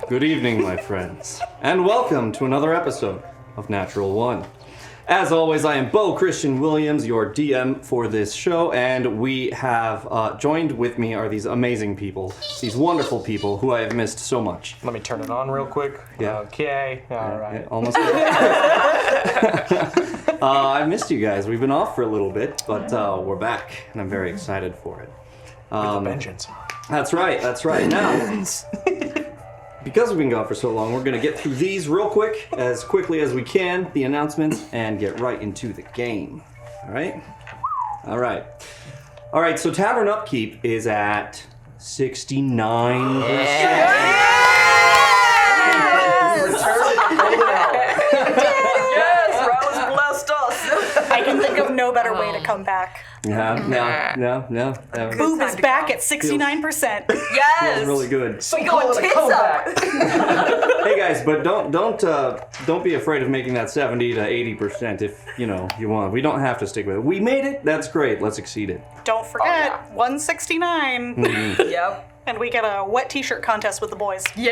Good evening, my friends, and welcome to another episode of Natural One. As always, I am Bo Christian Williams, your DM for this show, and we have joined with me are these amazing people, these wonderful people who I have missed so much. Let me turn it on real quick. Yeah. Okay. All right. Yeah, almost. I missed you guys. We've been off for a little bit, but we're back, and I'm very excited for it. With a vengeance. That's right. Now, because we've been gone for so long, we're going to get through these real quick as we can, the announcements, and get right into the game. All right, so Tavern Upkeep is at 69%. Yes, Rose blessed us. I can think of no better way to come back. No. Boob is back at 69%. Yes. Feels really good. We going tits up. Hey guys, but don't be afraid of making that 70 to 80% if you want. We don't have to stick with it. We made it. That's great. Let's exceed it. Don't forget, 169. Yep. And we get a wet t-shirt contest with the boys. Yeah.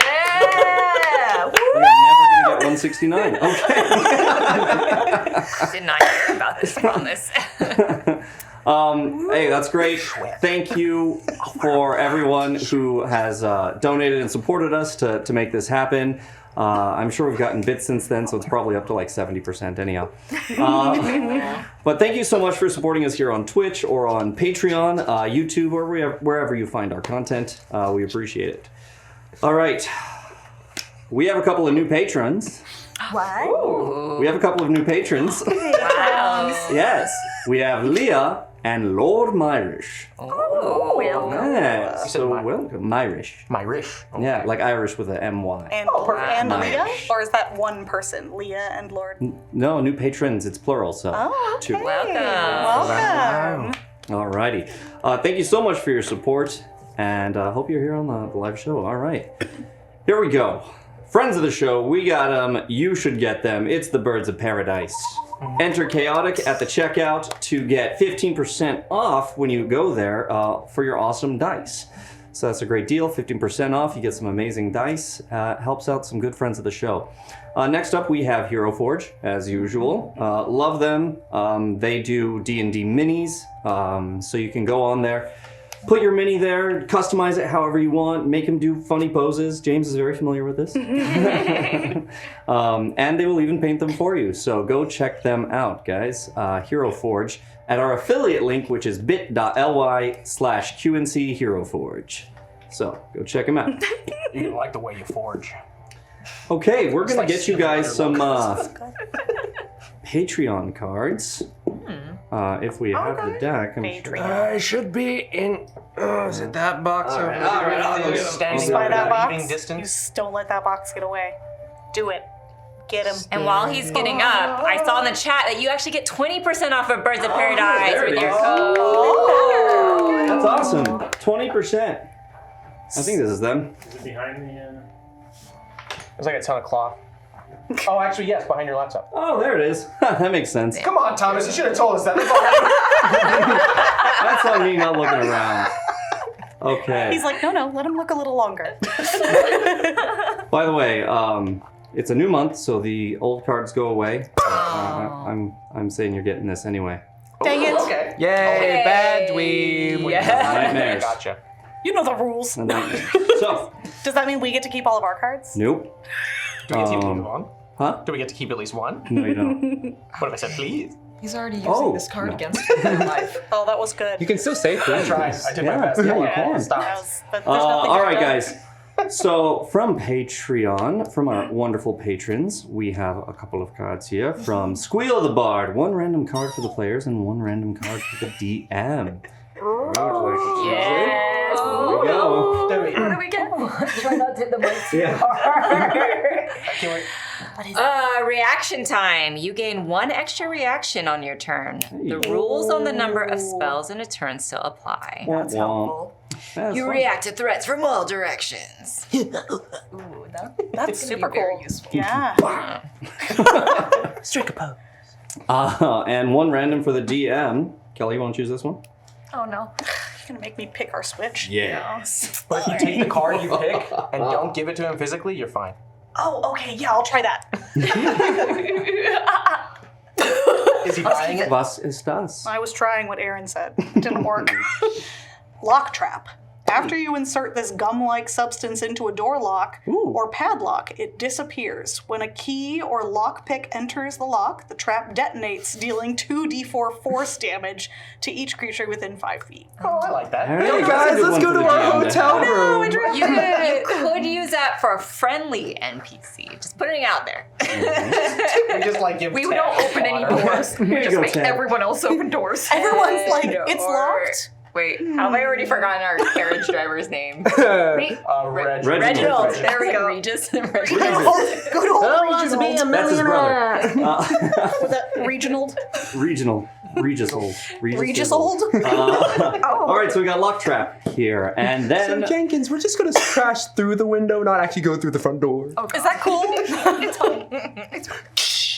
We're never gonna get 169. Okay. Did not hear about this promise. Hey, that's great. Thank you for everyone who has donated and supported us to make this happen. I'm sure we've gotten bits since then, so it's probably up to like 70% anyhow. But thank you so much for supporting us here on Twitch or on Patreon, YouTube, or wherever you find our content. We appreciate it. All right. We have a couple of new patrons. What? We have a couple of new patrons. Wow. Yes. We have Leah and Lord Myrish. Oh, welcome. Yeah, said so welcome. Myrish. Myrish. Okay. Yeah, like Irish with a M-Y. And, and Leah? Nice. Or is that one person? Leah and Lord? No, new patrons. It's plural, so Oh, okay. two. Welcome. Alrighty. Thank you so much for your support, and hope you're here on the live show. All right. Here we go. Friends of the show, we got them. You should get them. It's the Birds of Paradise. Enter Chaotic at the checkout to get 15% off when you go there for your awesome dice. So that's a great deal, 15% off. You get some amazing dice. Helps out some good friends of the show. Next up, we have Hero Forge, as usual. Love them. They do D&D minis, so you can go on there. Put your mini there, customize it however you want, make him do funny poses. James is very familiar with this. And they will even paint them for you. So go check them out, guys. Hero Forge at our affiliate link, which is bit.ly/QNC Hero Forge. So go check them out. You like the way you forge. Okay, we're gonna like get you guys some Good. Patreon cards. If we have the deck, I'm sure. Patreon. It should be in. Is it that box over there? I'll get 'em. Standing Spy over that box. eating You distance. just don't let that box get away. Do it. Get him. And while he's getting up, I saw in the chat that you actually get 20% off of Birds of Paradise there it with your is. code. That's awesome. 20%. I think this is them. Is it behind the... It's like a ton of cloth. Oh, actually, yes, behind your laptop. Oh, there it is. That makes sense. Come on, Thomas. You should have told us that. That's on me not looking around. Okay. He's like, no, let him look a little longer. By the way, it's a new month, so the old cards go away. I'm saying you're getting this anyway. Dang it. Okay. Yay, bad dweeb. Yeah. Nightmares. Gotcha. You know the rules. So, Does that mean we get to keep all of our cards? nope. Do we get to keep at least one? Huh? Do we get to keep at least one? No, you don't. What if I said please? He's already using this card against him in real life. Oh, that was good. You can still say I things. tried. I did my Yeah, best. yeah, you Yeah, can. that Stop. was- but there's nothing All to right, do. guys. So, from Patreon, from our wonderful patrons, we have a couple of cards here. From Squeal the Bard, one random card for the players and one random card for the DM. Congratulations. Yes. There we go. There we What do we get? Try not to hit the mic too Yeah. hard. Can't wait. Reaction time. You gain one extra reaction on your turn. The rules on the number of spells in a turn still apply. That's helpful. You react to threats from all directions. Ooh, That's super be very cool. useful. Yeah. Strike a pose. And one random for the DM. Kelly, you want to choose this one? Oh no. You're gonna make me pick our switch? Yes. But if you take the card you pick and don't give it to him physically, you're fine. Oh, okay, yeah, I'll try that. Is he buying it? Was ist das? I was trying what Aaron said. Didn't work. Lock trap. After you insert this gum-like substance into a door lock or padlock, it disappears. When a key or lockpick enters the lock, the trap detonates, dealing 2d4 force damage to each creature within 5 feet. Oh, I like that. Hey guys, let's go to our hotel room. You could use that for a friendly NPC. Just putting it out there. We just like give We Ted don't open any water. doors. We just go, make Ted. everyone else open doors. Everyone's like, No, it's or- locked. Wait, have I already forgotten our carriage driver's name? Reginald. Reginald. There we go. Regis. Good old Reginald. That's his brother. With a Reginald. Regis old. Regis old. All right, so we got lock trap here, and So then Jenkins, we're just gonna crash through the window, not actually go through the front door. Is that cool? It's fine.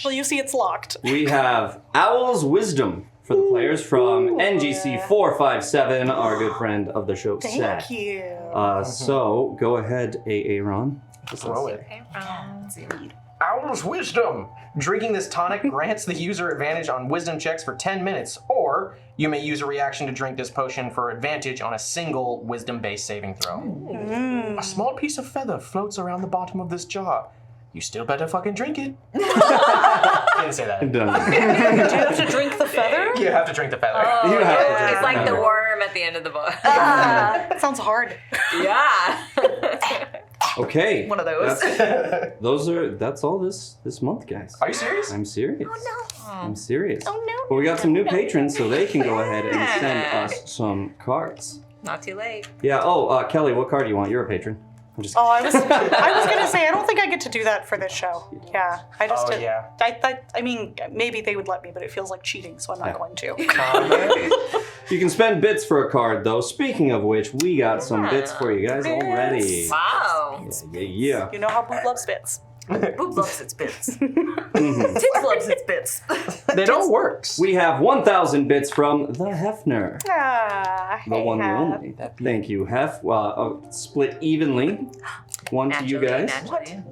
Well, you see it's locked. we have Owl's Wisdom for the players from NGC 457, our good friend of the show, Seth. Thank you. So go ahead, Aaron. Throw it. Owl's Wisdom. Drinking this tonic grants the user advantage on wisdom checks for 10 minutes, or you may use a reaction to drink this potion for advantage on a single wisdom-based saving throw. A small piece of feather floats around the bottom of this jar. You still better fucking drink it. Didn't say that. Done. Do you have to drink the feather? You have to drink the feather. You have to drink It's the like the feather. worm at the end of the book. Sounds hard. Yeah. Okay. One of those. That's all this month, guys. Are you serious? I'm serious. Oh, I'm serious. Oh, no. But we got some new patrons, so they can go ahead and send us some cards. Not too late. Yeah. Kelly, what card do you want? You're a patron. I'm just. Oh, I was gonna say I don't think I get to do that for this show. Yeah, I just. Oh, yeah. I mean, maybe they would let me, but it feels like cheating, so I'm not going to. You can spend bits for a card, though. Speaking of which, we got some bits for you guys already. Wow. Yeah. You know how Boob loves bits. Boob loves its bits. Tits loves its bits. They don't work. We have 1,000 bits from the Hefner. Ah, The one and only. Thank you, Hef. Split evenly. One to you guys, Naturally.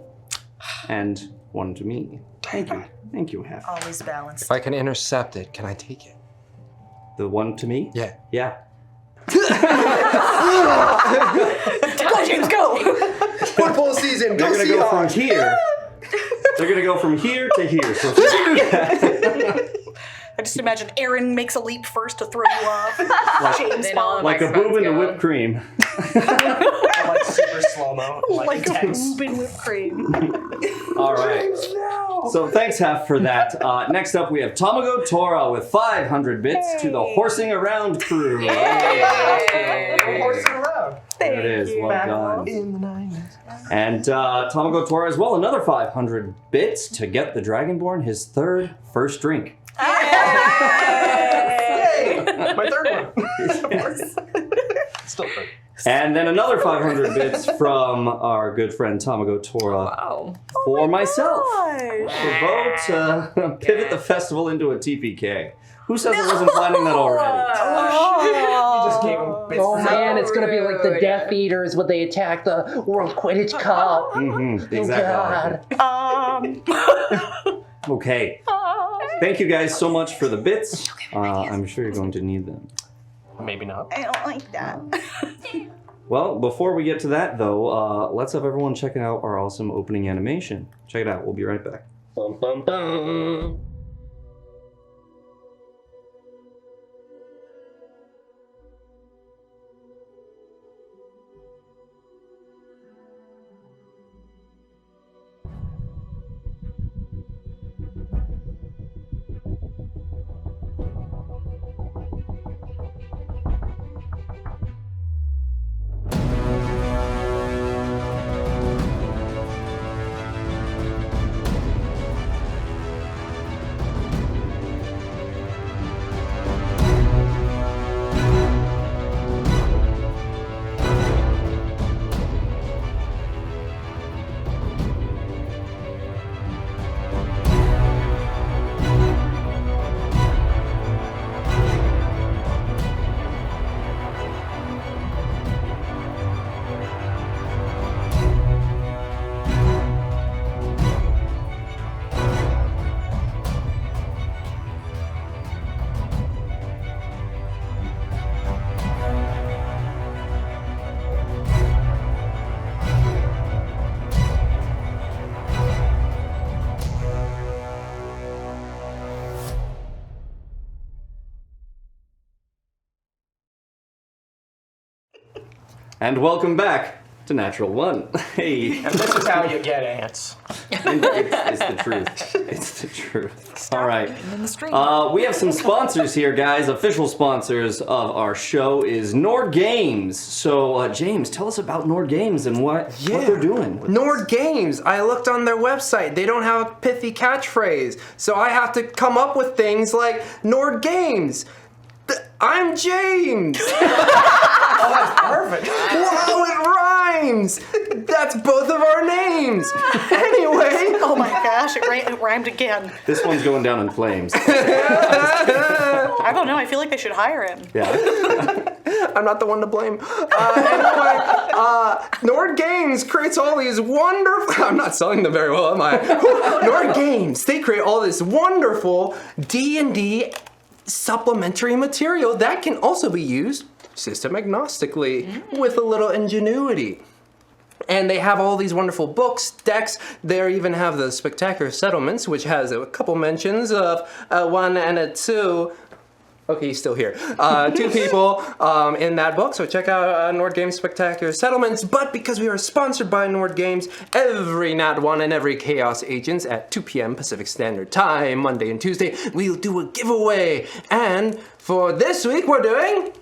and one to me. Thank you. Thank you, Hef. Always balanced. If I can intercept it, can I take it? The one to me? Yeah. Yeah. Go, James, go! Football season. They're gonna go from here. They're gonna go from here to here. So if you do that, I just imagine Aaron makes a leap first to throw you off. James Then all follows. of like a boob into whipped cream. Like super slow-mo. Like a intense. boob in whipped cream. All right. So thanks, Hef, for that. Next up, we have Tamago Tora with 500 bits to the Horsing Around crew. Horsing around. There it is. Well done. In the 90s. And Tamago Tora as well, another 500 bits to get the Dragonborn his first drink. Yay! My third one. Still third. And then another 500 bits from our good friend Tamago Tora Wow. for myself. Gosh. For Bo to pivot the festival into a TPK. Who says I wasn't planning that already? You just gave him bits. Oh for man, that. it's gonna be like the Death Eaters when they attack the World Quidditch Cup. Exactly. Okay. Thank you guys so much for the bits. I'm sure you're going to need them. Maybe not. I don't like that. Well, before we get to that, though, let's have everyone check out our awesome opening animation. Check it out. We'll be right back. Bum, bum, bum. And welcome back to Natural One. Hey. And this is how you get ants. It's the truth. It's the truth. All right. In the street. We have some sponsors here, guys. Official sponsors of our show is Nord Games. So, James, tell us about Nord Games and what they're doing. Nord Games. I looked on their website. They don't have a pithy catchphrase. So I have to come up with things like Nord Games. I'm James. Oh, that's perfect. Wow, it rhymes. That's both of our names. Anyway. Oh my gosh, it rhymed again. This one's going down in flames. I don't know, I feel like they should hire him. Yeah. I'm not the one to blame. Anyway, Nord Games creates all these wonderful... I'm not selling them very well, am I? Nord Games, they create all this wonderful D&D supplementary material that can also be used system agnostically with a little ingenuity. And they have all these wonderful books, decks. They even have the Spectacular Settlements, which has a couple mentions of a 1 and a 2. Okay, he's still here. 2 people in that book, so check out Nord Games Spectacular Settlements. But because we are sponsored by Nord Games, every Nat 1 and every Chaos Agents at 2 p.m. Pacific Standard Time, Monday and Tuesday, we'll do a giveaway. And for this week, we're doing...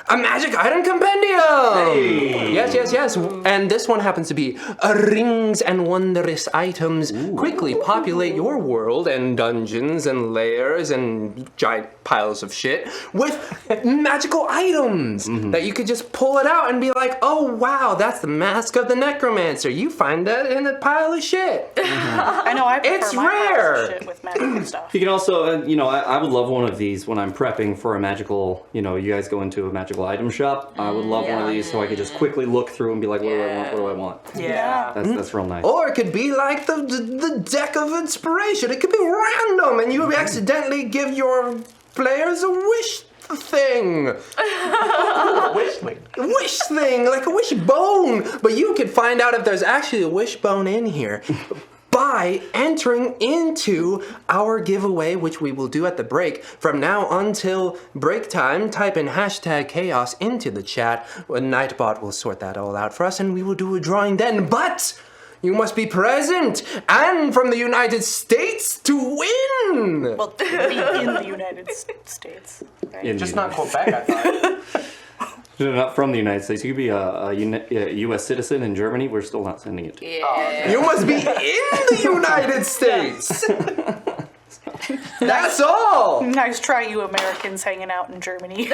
a magic item compendium! Hey. Yes. And this one happens to be rings and wondrous items. Quickly populate your world and dungeons and lairs and giant piles of shit with magical items that you could just pull it out and be like, oh wow, that's the mask of the necromancer. You find that in a pile of shit. I know, I prefer It's my rare. house shit with magical stuff. You can also, I would love one of these when I'm prepping for a magical, you guys go into a magical item shop. I would love one of these so I could just quickly look through and be like, what do I want? What do I want? Yeah. That's real nice. Or it could be like the deck of inspiration. It could be random and you accidentally give your players a wish thing. Wish thing, like a wishbone. But you could find out if there's actually a wishbone in here by entering into our giveaway, which we will do at the break. From now until break time, type in #chaos into the chat. Nightbot will sort that all out for us and we will do a drawing then. But you must be present and from the United States to win! Well, be in the United States. Right? Just not Quebec, I thought. Not from the United States. You could be a U.S. citizen in Germany. We're still not sending it. Yeah. You must be in the United States! That's all! Nice try, you Americans hanging out in Germany.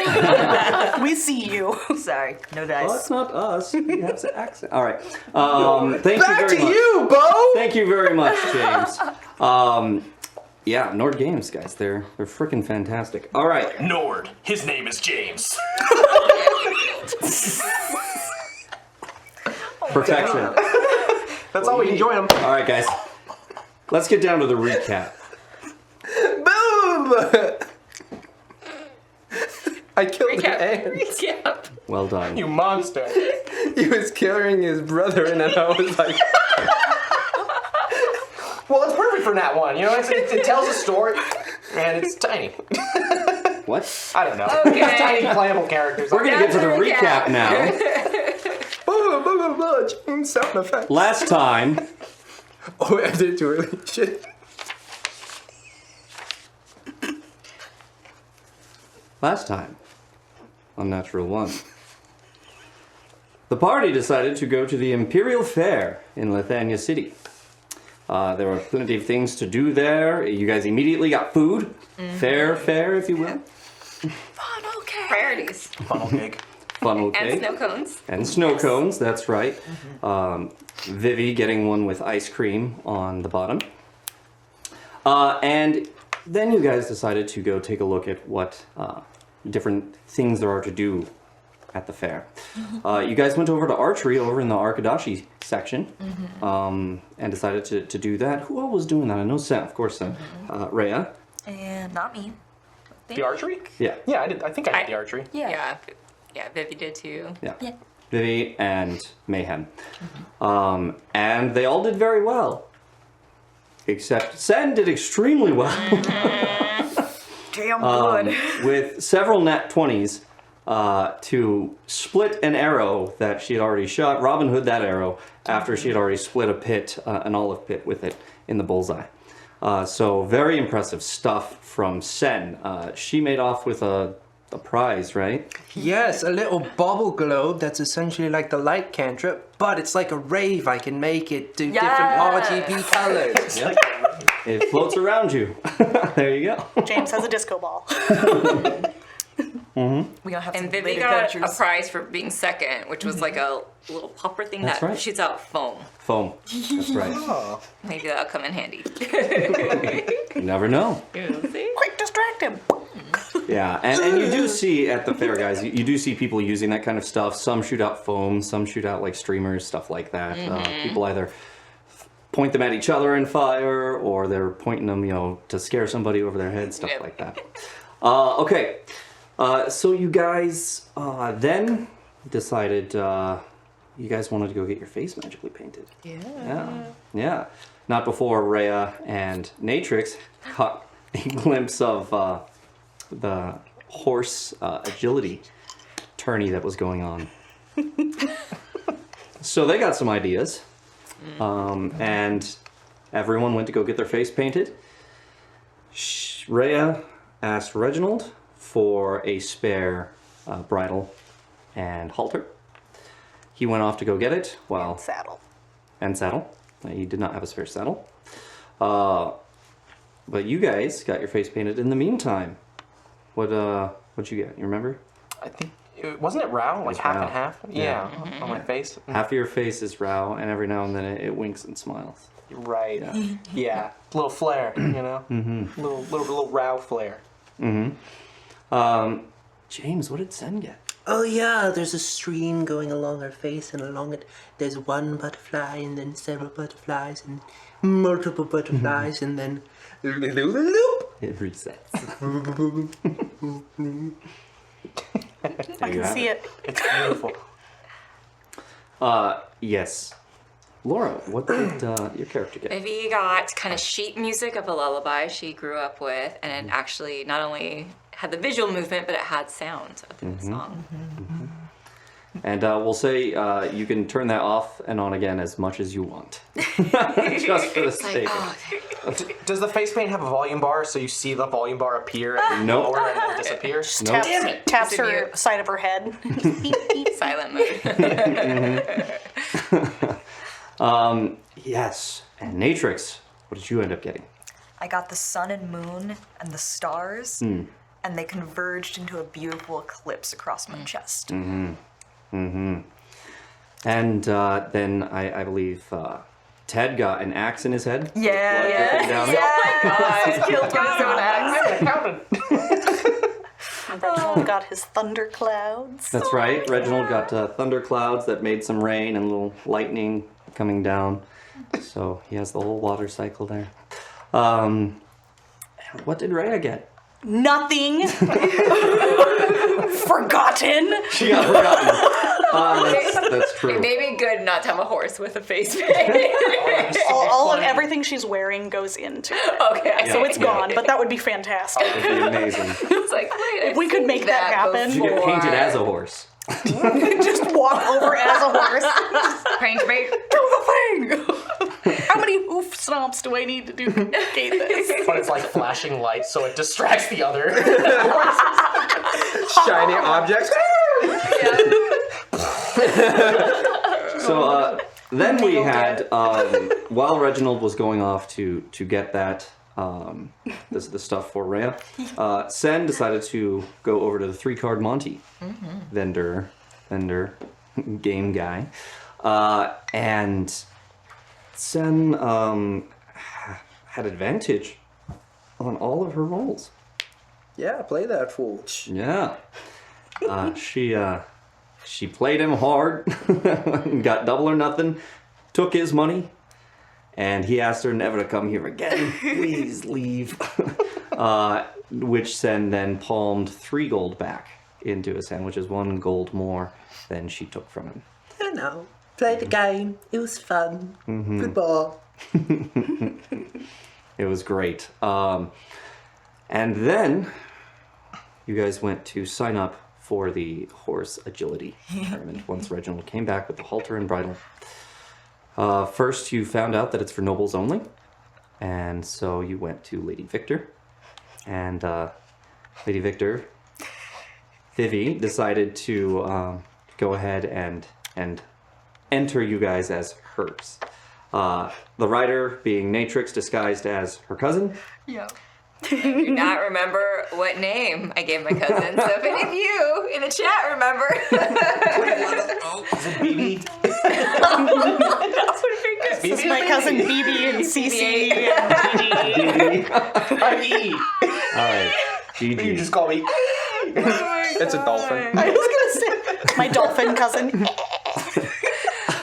We see you. Sorry, no Well, dice. it's not us. We have the accent. All right. Thank Back you to very much. you, Bo! Thank you very much, James. Yeah, Nord Games, guys. They're freaking fantastic. All right. Nord. His name is James. Perfection. That's all we can join them. All right, guys. Let's get down to the recap. Boom! I killed the ant. Recap. Well done. You monster. He was carrying his brother and then I was like... Well, it's perfect for Nat 1. It tells a story, and it's tiny. What? I don't know. Okay. It's tiny playable characters. We're gonna get to the Recap. recap now. Blah, blah, blah, blah, change sound effects. Last time, Oh, I did it too early. Shit. on Natural One, the party decided to go to the Imperial Fair in Lithania City. There were plenty of things to do there. You guys immediately got food. Fair, if you will. Funnel cake. Priorities. Funnel cake. Funnel And cake. snow cones. And snow cones, that's right. Vivi getting one with ice cream on the bottom. And then you guys decided to go take a look at what different things there are to do at the fair. You guys went over to archery over in the Arkadashi section and decided to do that. Who all was doing that? I know Sam, of course, Rhea. And not me. The archery? Yeah. Yeah, I did. I think I did the archery. Yeah. Yeah, Vivi did too. Yeah. Vivi and Mayhem. And they all did very well. Except Sen did extremely well. Damn good. With several nat 20s to split an arrow that she had already shot. Robin Hood that arrow after she had already split a pit, an olive pit with it in the bullseye. So very impressive stuff from Sen. She made off with a prize, right? Yes, a little bubble globe that's essentially like the light cantrip, but it's like a rave. I can make it do different RGB colors. Yep. It floats around you. There you go. James has a disco ball. We gonna have some And Vivi later got a adventures. prize for being second, which was like a little popper thing That's that right. shoots out foam. Foam. That's right. Maybe that'll come in handy. You never know. Quick, distract him. Yeah, and you do see at the fair, guys, you do see people using that kind of stuff. Some shoot out foam, some shoot out like streamers, stuff like that. People either point them at each other and fire, or they're pointing them, to scare somebody over their head, stuff like that. Okay, so you guys then decided you guys wanted to go get your face magically painted. Yeah. Not before Rhea and Natrix caught a glimpse of the horse agility tourney that was going on. So they got some ideas, and everyone went to go get their face painted. Rhea asked Reginald for a spare bridle and halter. He went off to go get it. Saddle. And saddle. He did not have a spare saddle. But you guys got your face painted in the meantime. What'd you get? You remember? I think wasn't it Rao? Like half Rao. and half? Yeah, on my face. Half of your face is Rao, and every now and then it winks and smiles. Right. Yeah. Little flare, Little Rao flare. James, what did Sen get? Oh yeah, there's a stream going along her face, and along it there's one butterfly, and then several butterflies, and multiple butterflies, and then loop. It resets. I can see it. It's beautiful. Yes. Laura, what did your character get? Vivi got kind of sheet music of a lullaby she grew up with, and it actually not only had the visual movement, but it had sound of the song. And we'll say you can turn that off and on again as much as you want. Just for the sake of it. Does the face paint have a volume bar so you see the volume bar appear and Nope. lower and then disappear? Nope. Taps her side of her head. Silent mode. Yes. And Natrix, what did you end up getting? I got the sun and moon and the stars, and they converged into a beautiful eclipse across my chest. And then I believe Ted got an axe in his head. Blood dripping down it. God, killed by his own axe. Reginald got his thunder clouds. That's right. Reginald got thunder clouds that made some rain and a little lightning coming down. So he has the whole water cycle there. What did Rhea get? Nothing. Forgotten. She got forgotten. That's true. It may be good not to have a horse with a face paint. All of everything she's wearing goes into it. Okay, So it's gone, but that would be fantastic. It'd be amazing. it's like, wait, If we could make that happen. You get painted as a horse. Just walk over as a horse. Paint me. Do the thing. How many hoof stomps do I need to duplicate this? But it's like flashing lights, so it distracts the other. Shiny objects. So then we had, while Reginald was going off to get that, the stuff for Rhea, Sen decided to go over to the 3-card Monty vendor, game guy, and Sen had advantage on all of her rolls. Yeah, play that fool. Yeah. She played him hard, got double or nothing, took his money, and he asked her never to come here again. Please leave. Which Sen then palmed 3 gold back into his hand, which is 1 gold more than she took from him. You know, play the game. It was fun. Goodbye. It was great. And then you guys went to sign up for the horse agility tournament once Reginald came back with the halter and bridle. First, you found out that it's for nobles only, and so you went to Lady Victor, and Lady Victor, Vivi, decided to go ahead and enter you guys as hers. The rider being Natrix disguised as her cousin. Yeah. I do not remember what name I gave my cousin, so if any of you in the chat remember. Is it BB? This is my cousin BB and CC and DD. I'm E. Alright, You GG. just call me. It's a dolphin. I was gonna say my dolphin cousin.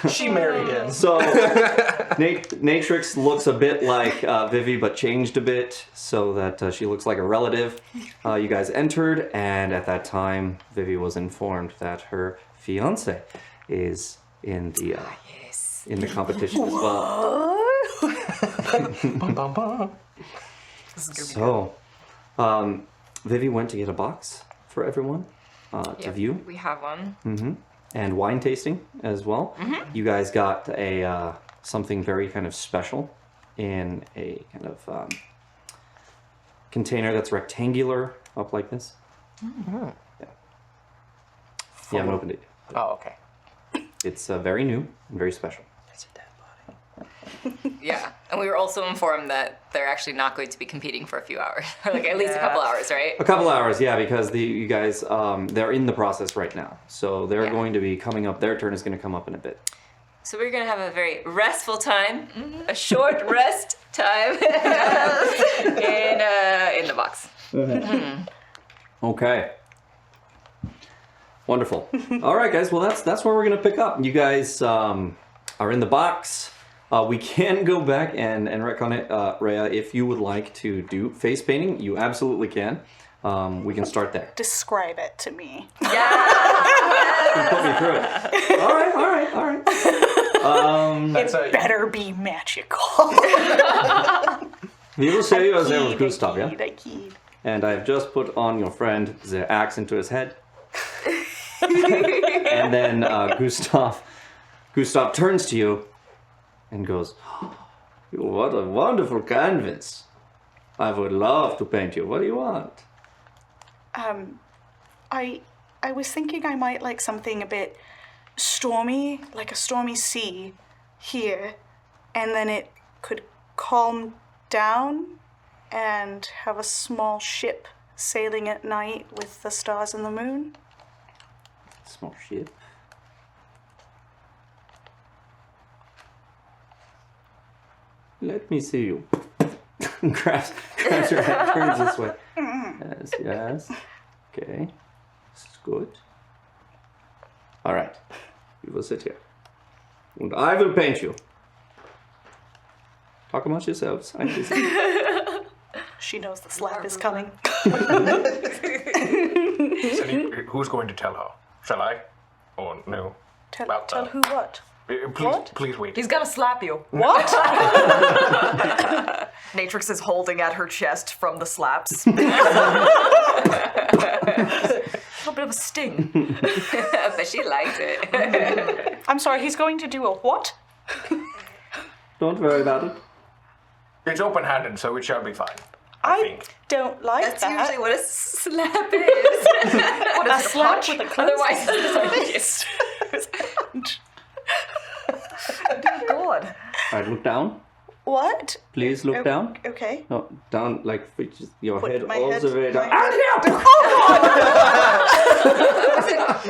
She married him. So, Natrix looks a bit like Vivi, but changed a bit so that she looks like a relative. You guys entered, and at that time, Vivi was informed that her fiance is in the in the competition as well. Bum, bum, bum. So, Vivi went to get a box for everyone to view. We have one. And wine tasting as well. You guys got a something very kind of special in a kind of container that's rectangular, up like this. Yeah. You haven't opened it yet. Oh, okay. It's very new and very special. Yeah, and we were also informed that they're actually not going to be competing for a few hours, or like at least a couple hours, right? A couple hours, yeah, because you guys they're in the process right now, so they're going to be coming up. Their turn is going to come up in a bit. So we're gonna have a very restful time, a short rest time in the box. Okay. Wonderful. All right, guys. Well, that's where we're gonna pick up. You guys are in the box. We can go back and retcon it, Rhea. If you would like to do face painting, you absolutely can. We can start there. Describe it to me. Put me through it. All right. That's a Better be magical. We will show you as there with I Gustav, yeah? keyed. And I have just put on your friend the axe into his head. And then Gustav turns to you and goes, "What a wonderful canvas. I would love to paint you. What do you want?" I was thinking I might like something a bit stormy, like a stormy sea here, and then it could calm down and have a small ship sailing at night with the stars and the moon. Small ship. Let me see you. grabs your head, turns this way. Yes. Okay. This is good. All right. You will sit here. And I will paint you. Talk amongst yourselves. I'm busy. She knows the slap is coming. Who's going to tell her? Shall I? Or no? Tell who what? Please wait. He's gonna slap you. What? Natrix is holding at her chest from the slaps. A little bit of a sting. But she liked it. I'm sorry, he's going to do a what? Don't worry about it. It's open-handed, so it shall be fine. I I think. don't like That's that. usually what a slap is. What is A it, slap punch? with a Otherwise, it's Dear God. All right, look down. What? Please look down. Okay. No, down like just your Put head my all head- the way down. my head-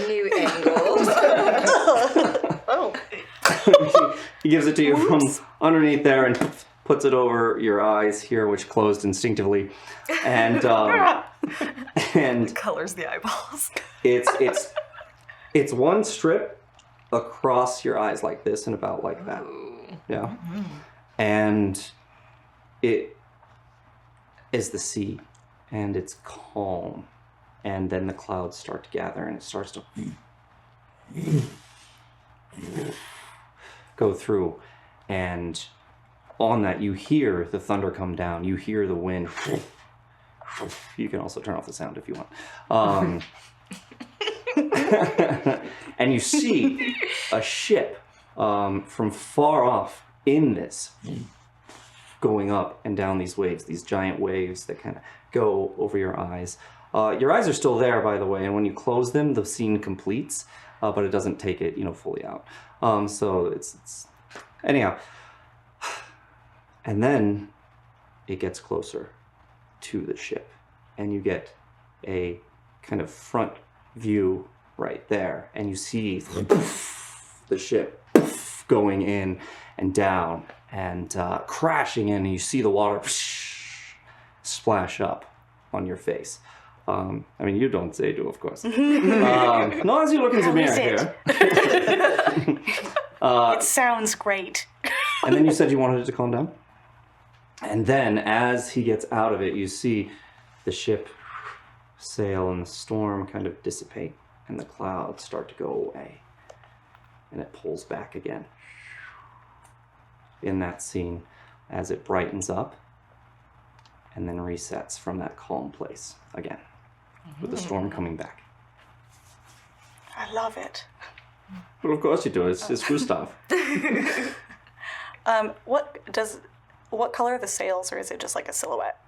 new angles. Oh. He gives it to you from underneath there and puts it over your eyes here, which closed instinctively, and Colors the eyeballs. it's one strip across your eyes like this and about like that. Yeah, and it is the sea, and it's calm, and then the clouds start to gather, and it starts to go through, and on that you hear the thunder come down, you hear the wind. You can also turn off the sound if you want. And you see a ship from far off in this, going up and down these waves, these giant waves that kind of go over your eyes. Your eyes are still there, by the way, and when you close them, the scene completes, but it doesn't take it, fully out. So it's anyhow. And then it gets closer to the ship, and you get a kind of front view right there, and you see the ship going in and down and crashing in, and you see the water splash up on your face. I mean, you don't say do, of course. Not as you look in the mirror here. It sounds great. And then you said you wanted it to calm down? And then, as he gets out of it, you see the ship sail and the storm kind of dissipate, and the clouds start to go away. And it pulls back again. In that scene, as it brightens up, and then resets from that calm place again, with the storm coming back. I love it. Well, of course you do. It's Gustav. What color are the sails, or is it just like a silhouette?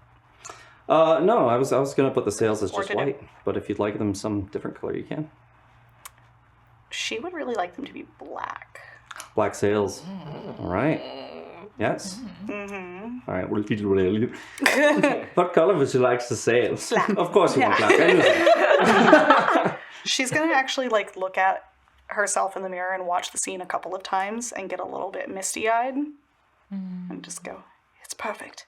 No, I was gonna put the sails as Or just did it- white, but if you'd like them some different color, you can. She would really like them to be black. Black sails. All right. Yes. Mm-hmm. All right. What color would you like the sails? Black. Of course you want black. I knew that. She's gonna actually look at herself in the mirror and watch the scene a couple of times and get a little bit misty-eyed and just go, "It's perfect.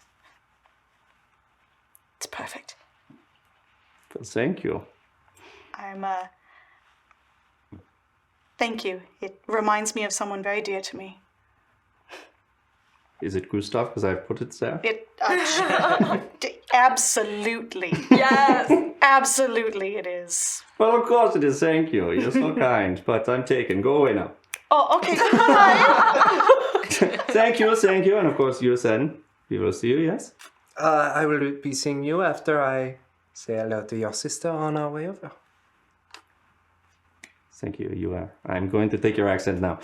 It's perfect." Well, thank you. Thank you. It reminds me of someone very dear to me. Is it Gustav? Because I've put it there. Absolutely. Yes. Absolutely it is. Well, of course it is. Thank you. You're so kind. But I'm taken. Go away now. Oh, okay. Bye. Thank you. And of course, you said we will see you, yes? I will be seeing you after I say hello to your sister on our way over. Thank you. You are. I'm going to take your accent now.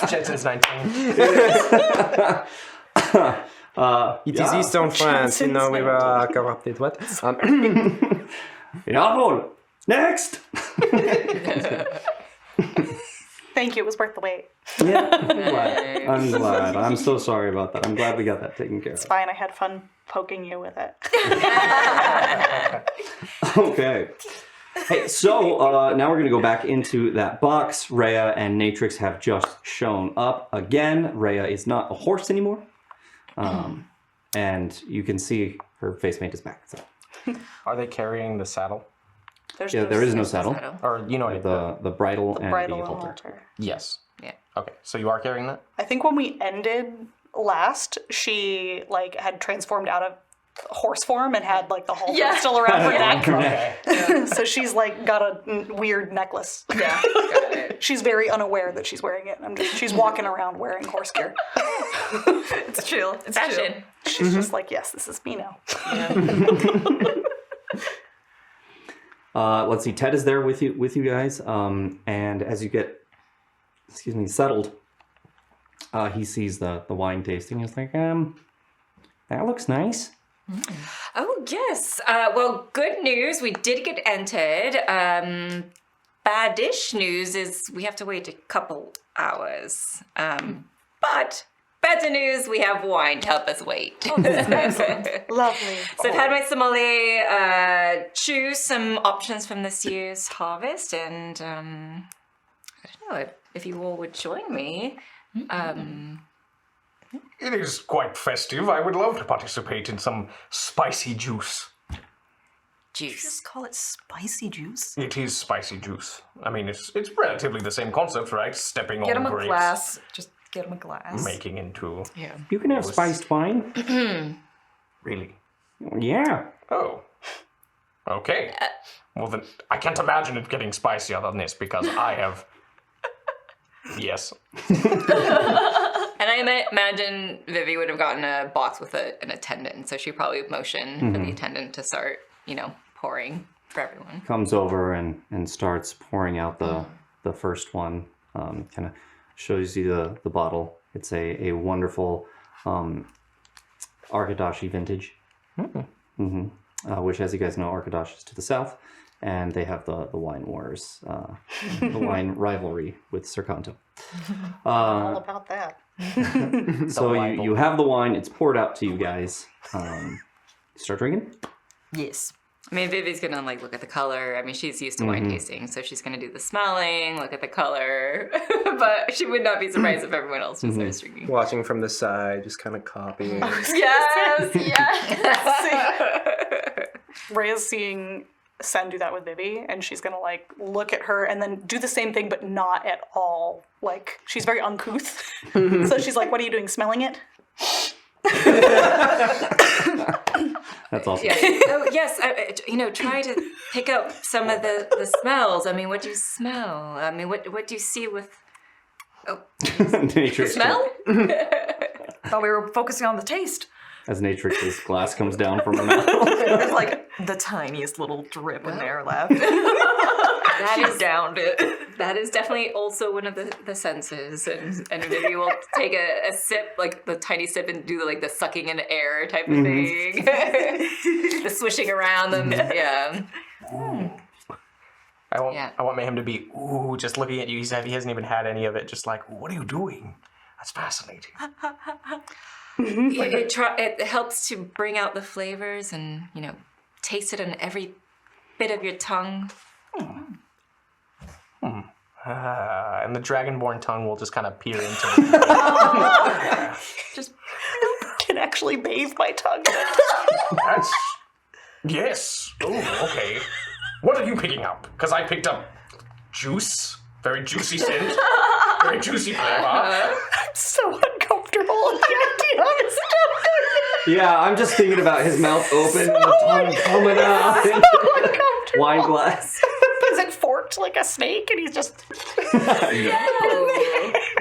Jetson's 19. It is Eastern France, we were corrupted. What? In Apple. Next. Thank you. It was worth the wait. Yeah, I'm glad. I'm so sorry about that. I'm glad we got that taken care of. It's fine. I had fun poking you with it. Okay. Hey, so now we're going to go back into that box. Rhea and Natrix have just shown up again. Rhea is not a horse anymore. And you can see her face paint is back. So. Are they carrying the saddle? Yeah, there is no saddle. Or, you know what I mean? The bridle and Bridle the and halter. halter. Yes. Yeah. Okay, so you are carrying that? I think when we ended last, she had transformed out of horse form and had the halter still around her neck. Okay. So she's got a weird necklace. Yeah, got it. She's very unaware that she's wearing it. She's walking around wearing horse gear. It's chill. It's Fashion. She's just yes, this is me now. Let's see. Ted is there with you guys. And as you get, settled, he sees the wine tasting. He's like, that looks nice. Oh, yes. Well, good news. We did get entered. Badish news is we have to wait a couple hours. But better news, we have wine to help us wait. Lovely. So I've had my sommelier choose some options from this year's harvest, and I don't know if you all would join me. It is quite festive. I would love to participate in some spicy juice. Juice. Just call it spicy juice. It is spicy juice. I mean, it's relatively the same concept, right? Stepping Get on him a grapes, glass. Just get him a glass. making into... Yeah. You can have spiced wine. Really? Yeah. Oh. Okay. Well then, I can't imagine it getting spicier than this because I have... Yes. And I imagine Vivi would have gotten a box with an attendant, so she probably motioned for the attendant to start, pouring. for everyone. comes over and starts pouring out the first one. Kind of shows you the bottle. It's a wonderful Arkadashi vintage. Which, as you guys know, Arkadash is to the south, and they have the wine wars, the wine rivalry with Serkanto. All about that. So you have the wine, it's poured out to you guys. Start drinking? Yes. I mean, Vivi's gonna like look at the color. I mean, she's used to wine tasting, so she's gonna do the smelling, look at the color. But she would not be surprised if everyone else just starts drinking. Watching from the side, just kind of copying. Yes, yes. Rhea's seeing Sen do that with Vivi, and she's gonna like look at her and then do the same thing, but not at all. Like she's very uncouth, so she's like, "What are you doing? Smelling it?" That's awesome. Yeah. Oh, yes. Try to pick up some of the smells. I mean, what do you smell? I mean, what do you see with? Oh, Natrix smell? Thought we were focusing on the taste. As Natrix's glass comes down from her mouth. There's like the tiniest little drip in there left. That She is downed it. That is definitely also one of the senses, and Vivi will take a sip, like the tiny sip, and do the sucking in air type of thing, the swishing around them. Yeah. I want Yeah. I want Mayhem to be just looking at you. He hasn't even had any of it. Just like, what are you doing? That's fascinating. It helps to bring out the flavors and taste it on every bit of your tongue. And the dragonborn tongue will just kind of peer into it. Just can actually bathe my tongue. That's... Yes. Oh, okay. What are you picking up? Because I picked up juice. Very juicy scent. Very juicy flavor. I'm so uncomfortable with the idea of his stomach. Yeah, I'm just thinking about his mouth open and the tongue coming out. Uncomfortable. Wine glass. Is it forked like a snake? And he's just.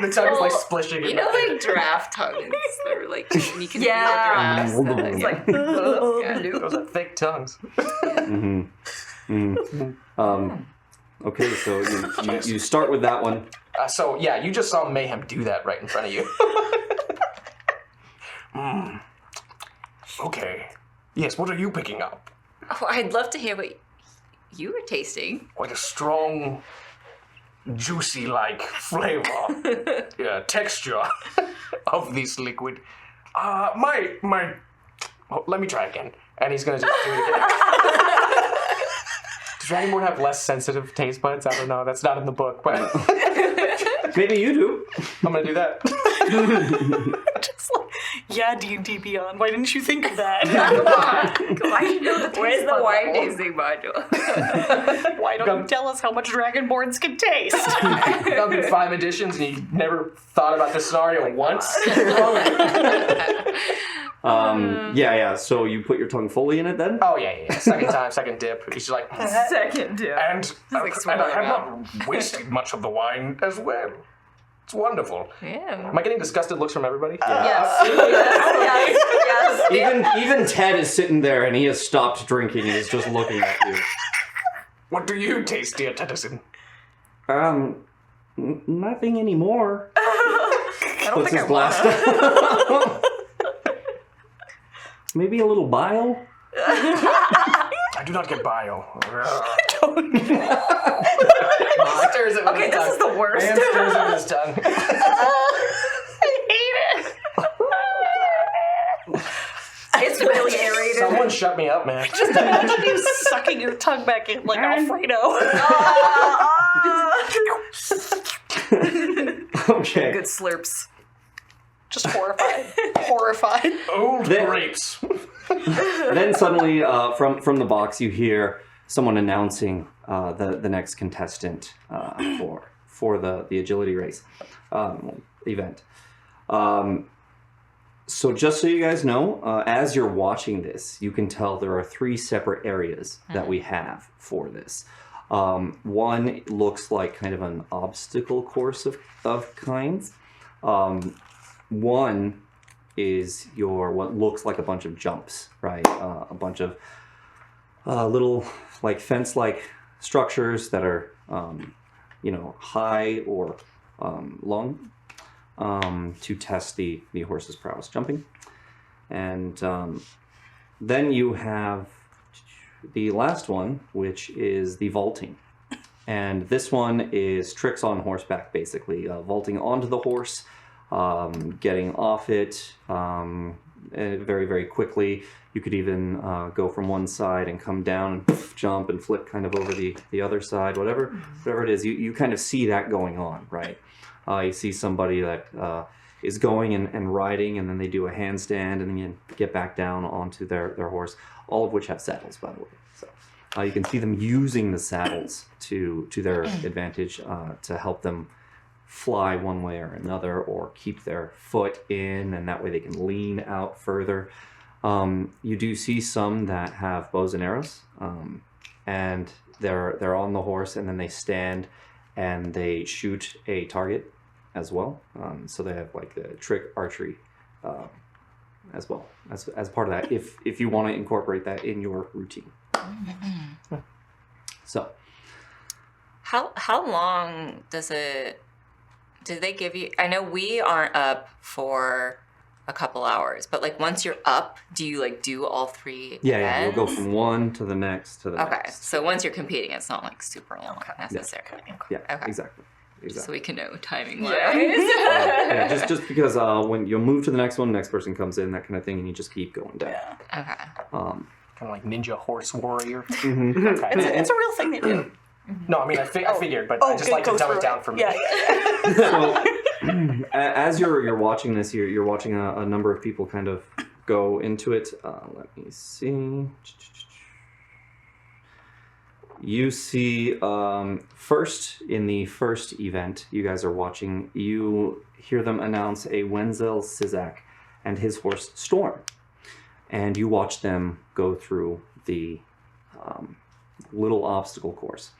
The tongue's like splishing. Like giraffe tongues. They're like you can Yeah. feel giraffes. It's like, Those are thick tongues. Okay, so you start with that one. So, yeah, you just saw Mayhem do that right in front of you. Okay. Yes, what are you picking up? Oh, I'd love to hear what you were tasting. Quite a strong, juicy-like flavor, texture of this liquid. Let me try again. And he's gonna just do it again. Does Dragonborn have less sensitive taste buds? I don't know. That's not in the book, but Maybe you do. I'm gonna do that. Just like, yeah, D&D Beyond. Why didn't you think of that? Where's the wine tasting module? Why don't you tell us how much Dragonborns can taste? Gone through 5 editions and you never thought about this scenario once? Yeah. So you put your tongue fully in it then? Oh, yeah. Second time, second dip. He's just like, second dip. and I swirling have not wasted much of the wine as well. It's wonderful. Yeah. Am I getting disgusted looks from everybody? Yes. Even Ted is sitting there and he has stopped drinking and is just looking at you. What do you taste, dear Tennyson? Nothing anymore. I don't Puts think his I glass wanna. down. Maybe a little bile? I do not get bile. Stirs it with Okay, his this tongue. is the worst. Man stirs it with his tongue. It's really aerated. Someone shut me up, man. Imagine you sucking your tongue back in like Alfredo. Okay. Good slurps. Just horrified. Horrified. Old Then- grapes. Then suddenly, from the box, you hear someone announcing the next contestant for the agility race event. So just so you guys know, as you're watching this, you can tell there are 3 separate areas that we have for this. One looks like kind of an obstacle course of kinds. One is what looks like a bunch of jumps, right? A bunch of little like fence-like structures that are high or long to test the horse's prowess jumping. And then you have the last one, which is the vaulting. And this one is tricks on horseback, basically. Vaulting onto the horse, getting off it very, very quickly. You could even go from one side and come down and poof, jump and flip kind of over the other side, whatever it is. You kind of see that going on, right? You see somebody that is going and riding, and then they do a handstand and then get back down onto their horse, all of which have saddles, by the way. So you can see them using the saddles to their advantage to help them fly one way or another, or keep their foot in, and that way they can lean out further. You do see some that have bows and arrows, and they're on the horse, and then they stand and they shoot a target as well. So they have like the trick archery as well as part of that, if you want to incorporate that in your routine. So how long do they give you? I know we aren't up for a couple hours, but like once you're up, do you like do all three yeah, events? you'll go from one to the next to the Okay, next. so once you're competing, it's not like super long necessarily. Yeah, Okay. exactly. Just so we can know timing wise. Yeah, just because when you'll move to the next one, next person comes in, that kind of thing, and you just keep going down. Okay. Kind of like ninja horse warrior. Mhm. Okay. It's a real thing they do. No, I mean, I figured, but I just like to go dumb through it down for me. Yeah. So, as you're watching this, you're watching a number of people kind of go into it. Let me see. You see, first in the first event you guys are watching, you hear them announce a Wenzel Sizak and his horse Storm, and you watch them go through the little obstacle course.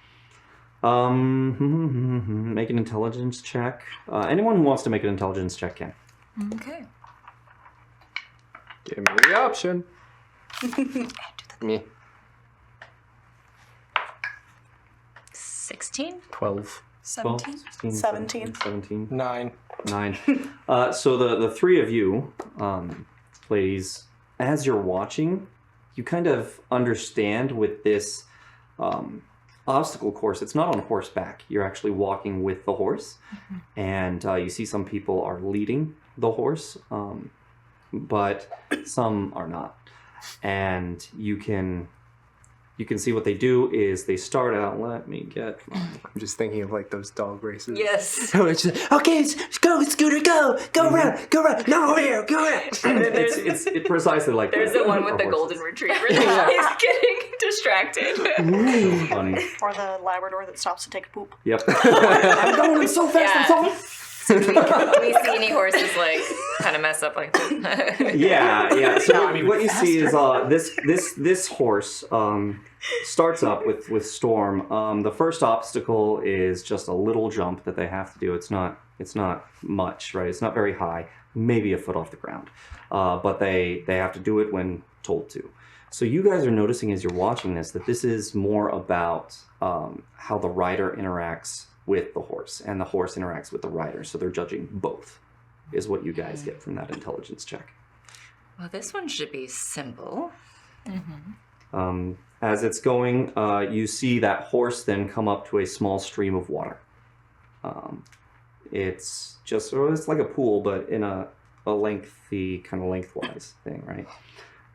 Make an intelligence check. Anyone who wants to make an intelligence check can. Okay. Give me the option. Me. 16? 12. 17? 16, 17. 17. 9. 9. So the three of you, ladies, as you're watching, you kind of understand with this obstacle course, it's not on horseback. You're actually walking with the horse. And you see some people are leading the horse, but some are not. And you can see what they do is they start out, let me get... I'm just thinking of like those dog races. Yes. So it's just, okay, go, Scooter, go around, no, over here, go around. It's precisely like There's that the one with for the horses. golden retriever that he's getting distracted. So funny. Or the Labrador that stops to take a poop. Yep. I'm going so fast. Yeah. I'm so fast. We see any horses like kind of mess up like Yeah. So No, I mean, what you see is this horse starts up with Storm. The first obstacle is just a little jump that they have to do. It's not much, right? It's not very high, maybe a foot off the ground, but they have to do it when told to. So you guys are noticing as you're watching this that this is more about how the rider interacts with the horse and the horse interacts with the rider. So they're judging both, is what you guys get from that intelligence check. Well, this one should be simple. As it's going, you see that horse then come up to a small stream of water. It's like a pool, but in a lengthy, kind of lengthwise thing, right?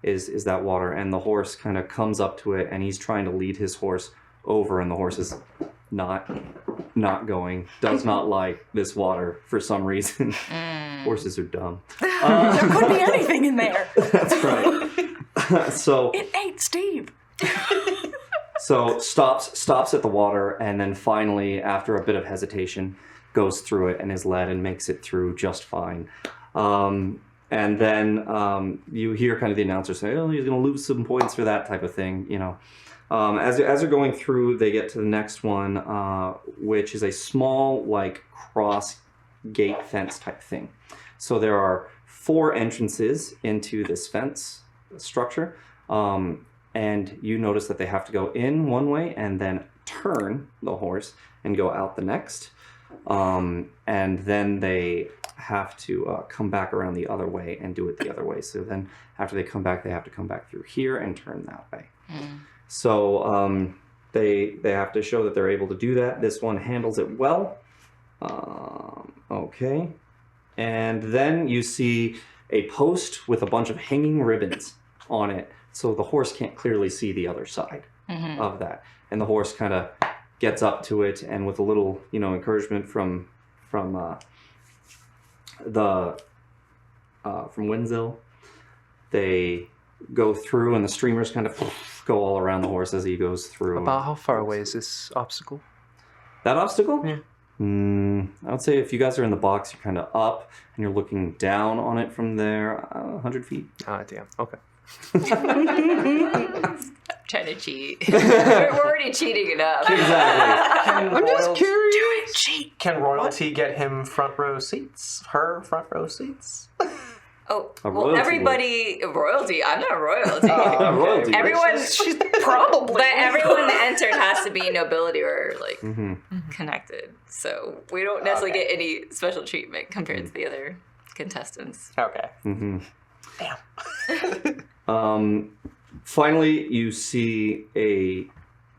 Is that water, and the horse kind of comes up to it, and he's trying to lead his horse over, and the horse is not going, does not like this water for some reason. Horses are dumb. There could be anything in there. That's right. So It ate Steve. So stops at the water, and then finally, after a bit of hesitation, goes through it and is led and makes it through just fine. And then you hear kind of the announcer say, "Oh, he's going to lose some points for that type of thing," you know. As they're going through, they get to the next one, which is a small, like, cross gate fence type thing. So there are 4 entrances into this fence structure. and you notice that they have to go in one way and then turn the horse and go out the next. And then they have to come back around the other way and do it the other way. So then after they come back, they have to come back through here and turn that way. So they have to show that they're able to do that. This one handles it well. Okay. And then you see a post with a bunch of hanging ribbons on it. So the horse can't clearly see the other side of that. And the horse kind of gets up to it, and with a little, encouragement from Wenzel, they go through, and the streamers kind of go all around the horse as he goes through. About how far away is this obstacle? That obstacle? Yeah. I would say if you guys are in the box, you're kind of up, and you're looking down on it from there, 100 feet. Ah, damn. Okay. Trying to cheat. We're already cheating enough. Exactly. I'm just curious. Do it, cheat. Can royalty get him front row seats? Her front row seats? Oh, A well, royalty everybody, royalty. I'm not royalty. Not royalty. Everyone, Probably. but everyone that entered has to be nobility or like Mm-hmm. connected. So we don't necessarily get any special treatment compared to the other contestants. Okay. Mm-hmm. Damn. Finally, you see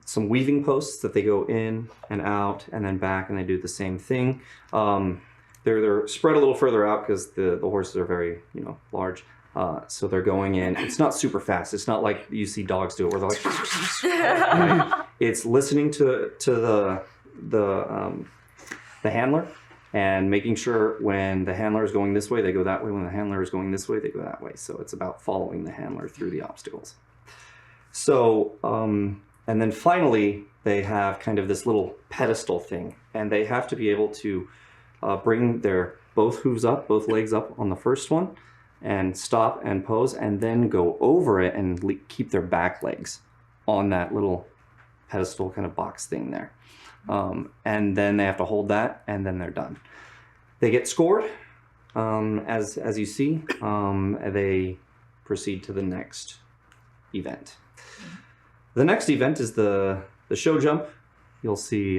some weaving posts that they go in and out and then back, and they do the same thing. They're spread a little further out because the horses are very large. So they're going in. It's not super fast. It's not like you see dogs do it where they're like. Right? It's listening to the handler and making sure when the handler is going this way, they go that way. When the handler is going this way, they go that way. So it's about following the handler through the obstacles. So, and then finally, they have kind of this little pedestal thing, and they have to be able to bring their both hooves up, both legs up on the first one, and stop and pose, and then go over it and keep their back legs on that little pedestal kind of box thing there. And then they have to hold that, and then they're done. They get scored, as you see. They proceed to the next event. The next event is the show jump. You'll see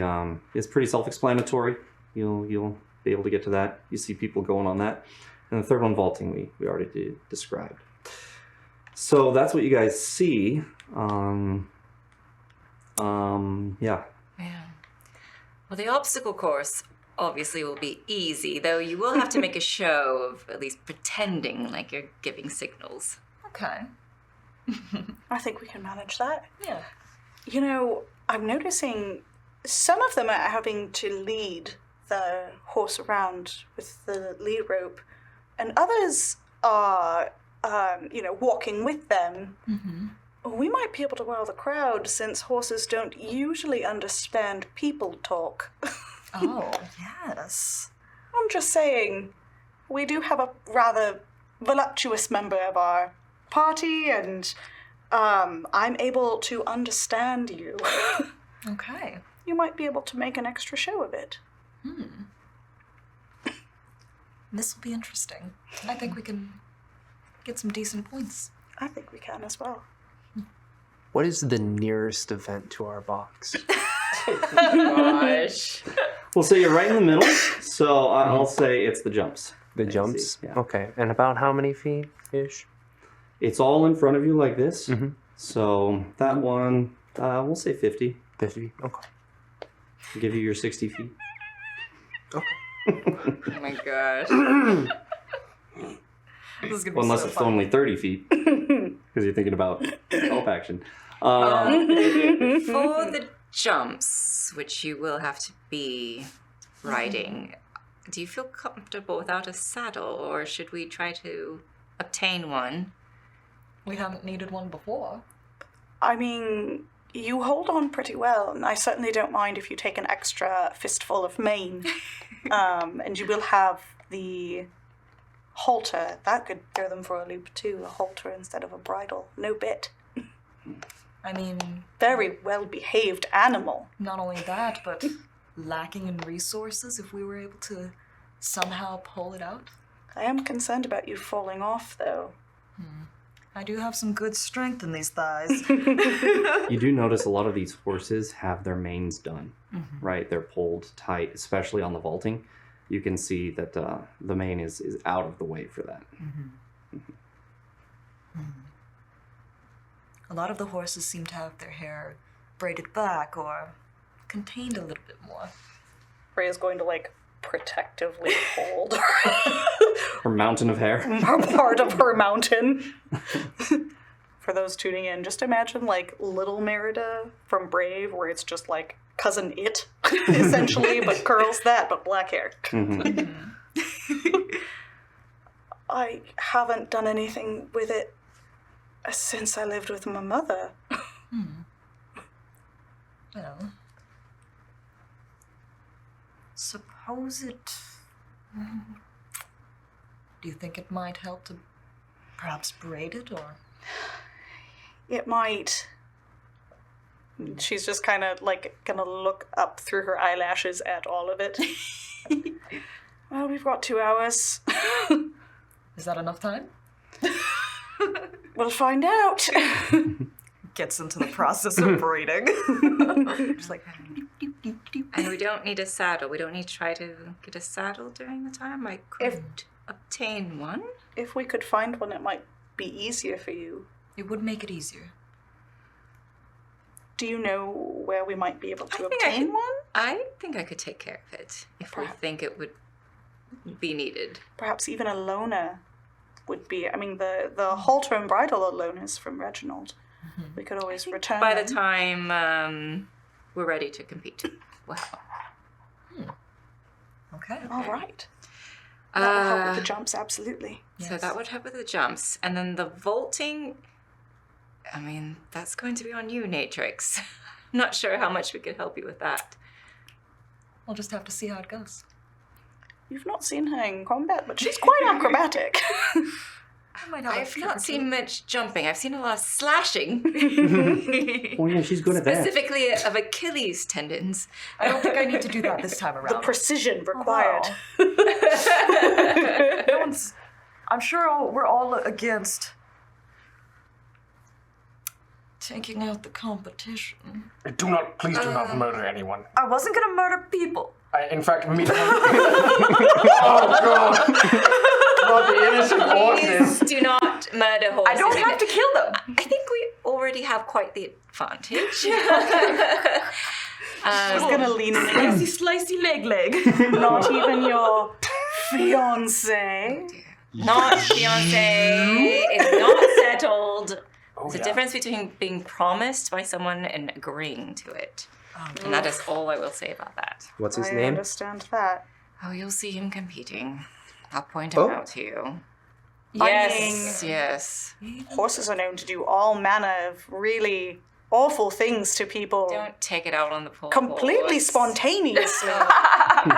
it's pretty self-explanatory. You'll be able to get to that. You see people going on that. And the third one, vaulting, we already described. So that's what you guys see. Yeah. Well, the obstacle course obviously will be easy, though you will have to make a show of at least pretending like you're giving signals. Okay. I think we can manage that. Yeah. I'm noticing some of them are having to lead the horse around with the lead rope, and others are, walking with them. Mm-hmm. We might be able to wow the crowd since horses don't usually understand people talk. Oh, yes. I'm just saying, we do have a rather voluptuous member of our party, and I'm able to understand you. Okay. You might be able to make an extra show of it. This will be interesting. I think we can get some decent points. I think we can as well. What is the nearest event to our box? Gosh. Well, so you're right in the middle. So I'll say it's the jumps. The I jumps? see, yeah. Okay. And about how many feet-ish? It's all in front of you like this. Mm-hmm. So that one, we'll say 50. 50? Okay. I'll give you your 60 feet. Okay. Oh my gosh. This is gonna be Well, unless so it's fun. only 30 feet. Because you're thinking about help action. For the jumps, which you will have to be riding, do you feel comfortable without a saddle, or should we try to obtain one? We haven't needed one before. I mean, you hold on pretty well, and I certainly don't mind if you take an extra fistful of mane. And you will have the halter. That could throw them for a loop too, a halter instead of a bridle. No bit. I mean, Very well-behaved animal. not only that, but lacking in resources if we were able to somehow pull it out. I am concerned about you falling off, though. I do have some good strength in these thighs. You do notice a lot of these horses have their manes done, right? They're pulled tight, especially on the vaulting. You can see that the mane is out of the way for that. A lot of the horses seem to have their hair braided back or contained a little bit more. Freya's going to, like, protectively hold Her mountain of hair. part of her mountain. For those tuning in, just imagine, like, little Merida from Brave, where it's just, like, cousin It, essentially, but curls that, but black hair. I haven't done anything with it since I lived with my mother. Well, suppose it... Do you think it might help to perhaps braid it, or...? It might. She's just kind of, like, gonna look up through her eyelashes at all of it. Well, we've got 2 hours. Is that enough time? We'll find out. Gets into the process of braiding. Just like... And we don't need a saddle. We don't need to try to get a saddle during the time. I could obtain one. If we could find one, it might be easier for you. It would make it easier. Do you know where we might be able to obtain one? I think I could take care of it if we think it would be needed. Perhaps even a loner would be. I mean, the halter and bridle are loners from Reginald. We could always return By the them. time we're ready to compete. Wow. Okay. All right. That will help with the jumps, absolutely. So that would help with the jumps. And then the vaulting, I mean, that's going to be on you, Natrix. I'm not sure how much we could help you with that. We'll just have to see how it goes. You've not seen her in combat, but she's quite acrobatic. I've not seen much jumping. I've seen a lot of slashing. Oh yeah, she's good at that. Specifically of Achilles tendons. I don't think I need to do that this time around. The precision required. No one's... I'm sure we're all against taking out the competition. Please do not murder anyone. I wasn't gonna murder people. In fact, me. Oh God! Not the innocent horses. Please do not murder horses. I don't have to kill them. I think we already have quite the advantage. She's gonna lean in again. Slicey leg. Not even your fiance. Not fiance is not settled. There's a difference between being promised by someone and agreeing to it. And that is all I will say about that. What's his I name? understand that. Oh, you'll see him competing. I'll point him out to you. Yes, Yes. Horses are known to do all manner of really awful things to people. Don't take it out on the poor Completely horse. spontaneously.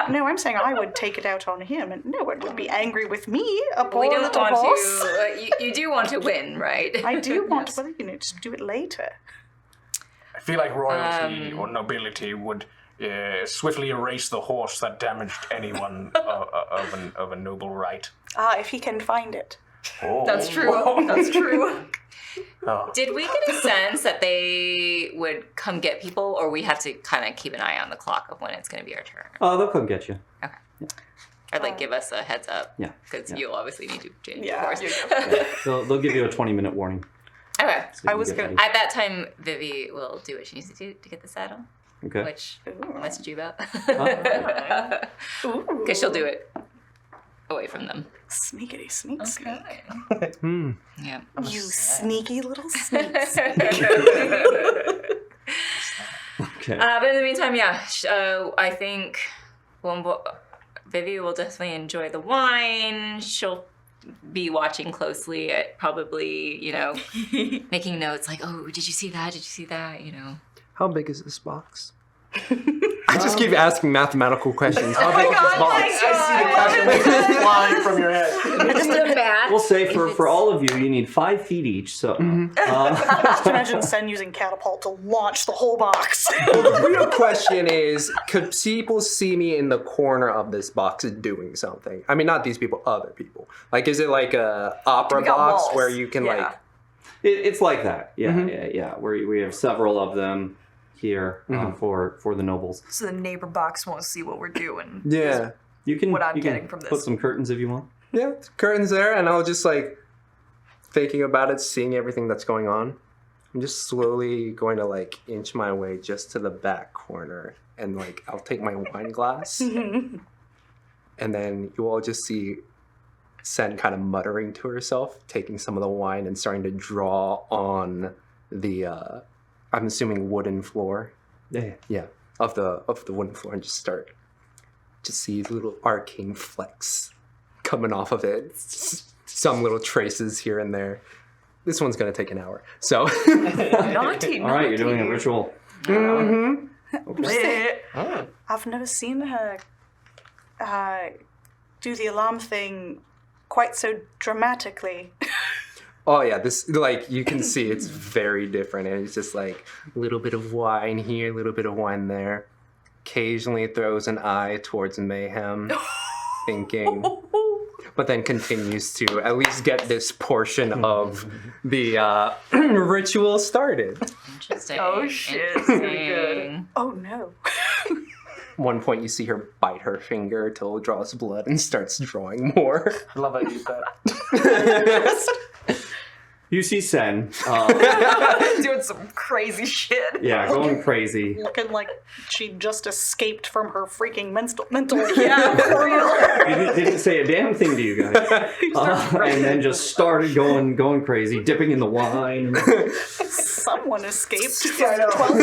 No, I'm saying I would take it out on him, and no one would be angry with me, a poor We don't little want horse. to. You do want to win, right? I do want to, but just do it later. I feel like royalty or nobility would swiftly erase the horse that damaged anyone of a noble right. Ah, if he can find it. Oh. That's true. That's true. Oh. Did we get a sense that they would come get people, or we have to kind of keep an eye on the clock of when it's going to be our turn? Oh, they'll come get you. Okay. Or like give us a heads up. Yeah. Because you'll obviously need to change Yeah, your horse. They'll give you a 20-minute warning. Okay. So you I can was get gonna- ready. At that time, Vivi will do what she needs to do to get the saddle, Okay. which I messaged you about. Ooh. Because she'll do it away from them. Sneakity sneak sneak. Yeah. You sneaky little sneak. Okay. But in the meantime, I think Vivi will definitely enjoy the wine. She'll be watching closely at probably, making notes like, oh, did you see that? Did you see that? How big is this box? I just keep asking mathematical questions. How big is this box? I see the question flying from your head. Just a bat. We'll say for all of you need 5 feet each. So Just imagine Sen using catapult to launch the whole box. Well, the real question is, could people see me in the corner of this box doing something? I mean, not these people, other people. Like, is it like a opera We got box walls. where you can Yeah. It's like that. Yeah. Where we have several of them here for the nobles. So the neighbor box won't see what we're doing. Yeah. You can What I'm you can getting from this. put some curtains if you want. Yeah, curtains there, and I'll just like thinking about it, seeing everything that's going on. I'm just slowly going to like inch my way just to the back corner, and like I'll take my wine glass, and then you all just see Sen kind of muttering to herself, taking some of the wine and starting to draw on the I'm assuming wooden floor. Yeah, of the wooden floor, and just start to see little arcane flecks coming off of it. Some little traces here and there. This one's gonna take an hour. So Naughty. All right, you're doing a ritual. Interesting. Oh. I've never seen her do the alarm thing quite so dramatically. oh yeah, this like you can see it's very different, and it's just like a little bit of wine here, a little bit of wine there. Occasionally throws an eye towards Mayhem, thinking, but then continues to at least get this portion of the ritual started. Interesting. Oh shit. Pretty good. Oh no. One point you see her bite her finger till it draws blood and starts drawing more. I love how you use that. You see Sen. Doing some crazy shit. Yeah, going crazy. Looking like she just escaped from her freaking mental Didn't say a damn thing to you guys. And then just started going crazy, dipping in the wine. Someone escaped from 12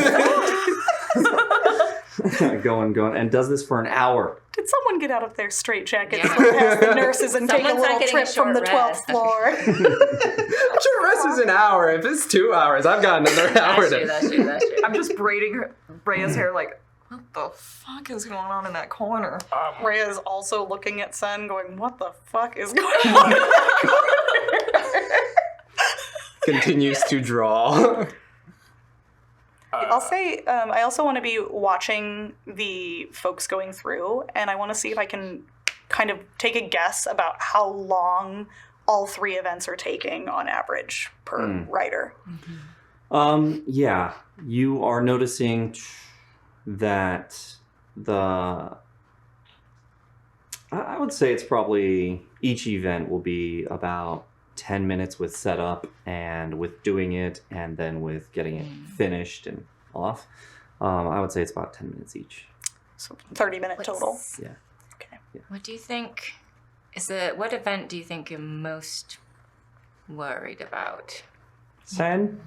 going, and does this for an hour. Did someone get out of their straitjackets Yeah. and past the nurses and take a Someone's not little getting a trip from short the 12th rest. floor? Short rest is an hour. If it's 2 hours, I've got another hour That's true. I'm just braiding Rhea's hair like, what the fuck is going on in that corner? Rhea is also looking at Sen going, what the fuck is going on? Continues to draw. I'll say I also want to be watching the folks going through, and I want to see if I can kind of take a guess about how long all 3 events are taking on average per rider. Yeah, you are noticing that I would say it's probably each event will be about 10 minutes with setup and with doing it and then with getting it finished and off. I would say it's about 10 minutes each. So 30-minute total. Yeah. Okay. What do you think what event do you think you're most worried about? Sen?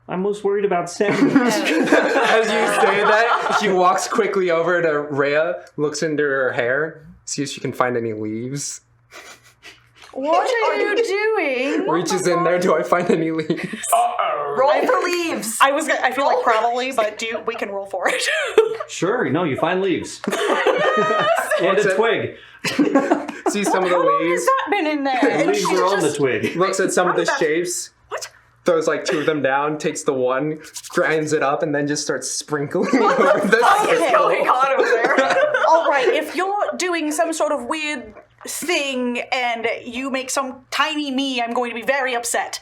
I'm most worried about Sen. As you say that, she walks quickly over to Rhea, looks into her hair, see if she can find any leaves. What are you doing? Reaches in there, do I find any leaves? Roll for leaves. I feel like probably, but we can roll for it. Sure, no, you find leaves. And a twig. See some of the How long has leaves, that been in there? The And leaves she's are on the just- twig. looks at some of the shapes, What? throws like 2 of them down, takes the one, grinds it up, and then just starts sprinkling over the Okay. Going on over there. All right, if you're doing some sort of weird thing and you make some tiny me, I'm going to be very upset.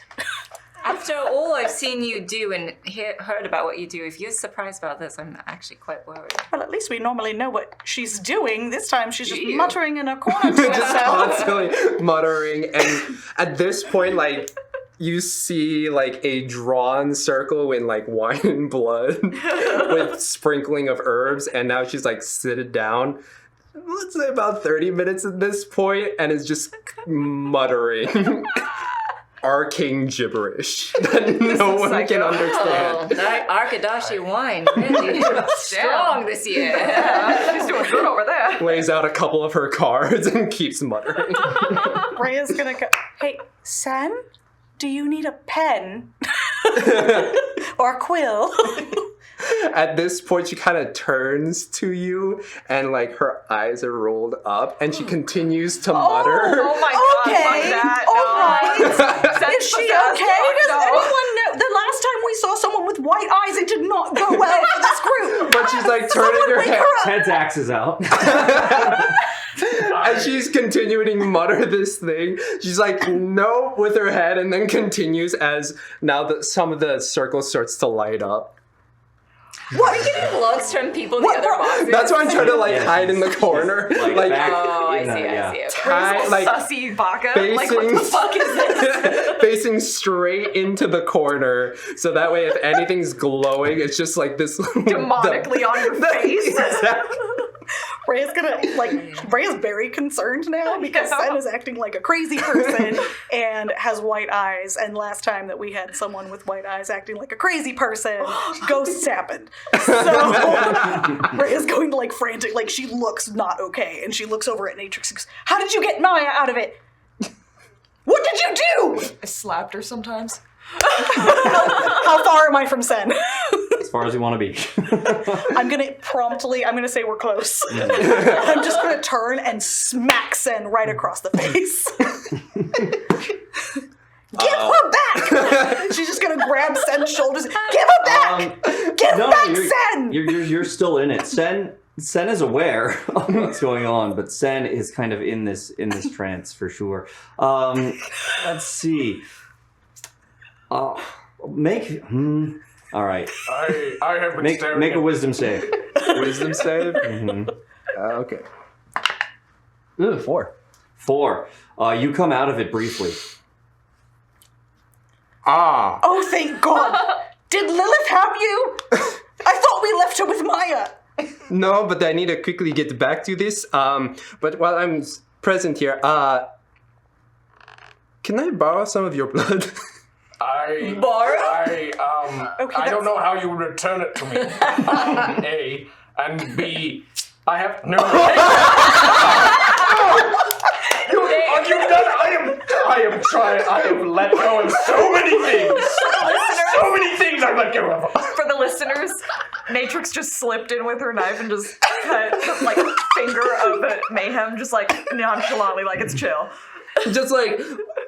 After all I've seen you do and heard about what you do, if you're surprised about this, I'm actually quite worried. Well, at least we normally know what she's doing. This time she's just you? muttering in a corner to just herself. constantly muttering, and at this point, like, you see like a drawn circle in like wine and blood with sprinkling of herbs, and now she's like seated down. Let's say about 30 minutes at this point, and is just muttering arcane gibberish that no one can Oh, understand. that Arkadashi wine really strong this year. She's doing good over there. Lays out a couple of her cards and keeps muttering. Rhea's gonna go, hey, Sen, do you need a pen? Or a quill? At this point, she kind of turns to you, and like her eyes are rolled up, and she continues to mutter. Oh my god, Okay, fuck that. all No. right. Send Is she us okay? fucked Does up. anyone know? The last time we saw someone with white eyes, it did not go well for this group. but she's like turning her head. Ted's axe is out. As she's continuing to mutter this thing, she's like, no, with her head, and then continues as now that some of the circle starts to light up. What? Are you getting looks from people in the other boxes? That's why I'm trying to like hide in the corner. Like back, Oh, I you know, see, yeah. I see. Like Sussy Baka. Like, what facing, the fuck is this? facing straight into the corner, so that way if anything's glowing, it's just like this Demonically on your face. Exactly. Rhea's Rhea's very concerned now because Sen is acting like a crazy person and has white eyes. And last time that we had someone with white eyes acting like a crazy person, ghosts happened. So Rhea's going to like frantic, like she looks not okay. And she looks over at Natrix and goes, "How did you get Maya out of it? What did you do?" I slapped her sometimes. How far am I from Sen? As far as you want to be. I'm gonna say we're close. I'm just gonna turn and smack Sen right across the face. Give her back! She's just gonna grab Sen's shoulders. Give her back! Give back Sen! You're still in it. Sen is aware of what's going on, but Sen is kind of in this trance for sure. Let's see. All right. I have been staring Make at a wisdom save. Wisdom save? Mhm. Okay. Ooh, 4. 4. You come out of it briefly. Ah. Oh, thank God! Did Lilith have you? I thought we left her with Maya. No, but I need to quickly get back to this. But while I'm present here, can I borrow some of your blood? I Okay, don't know how you would return it to me. A and B. I have no. Are you done? I am trying. I have let go of so many things. So many things I've let go of. For the listeners, Natrix just slipped in with her knife and just cut like a finger of the mayhem, just like nonchalantly, like it's chill. Just like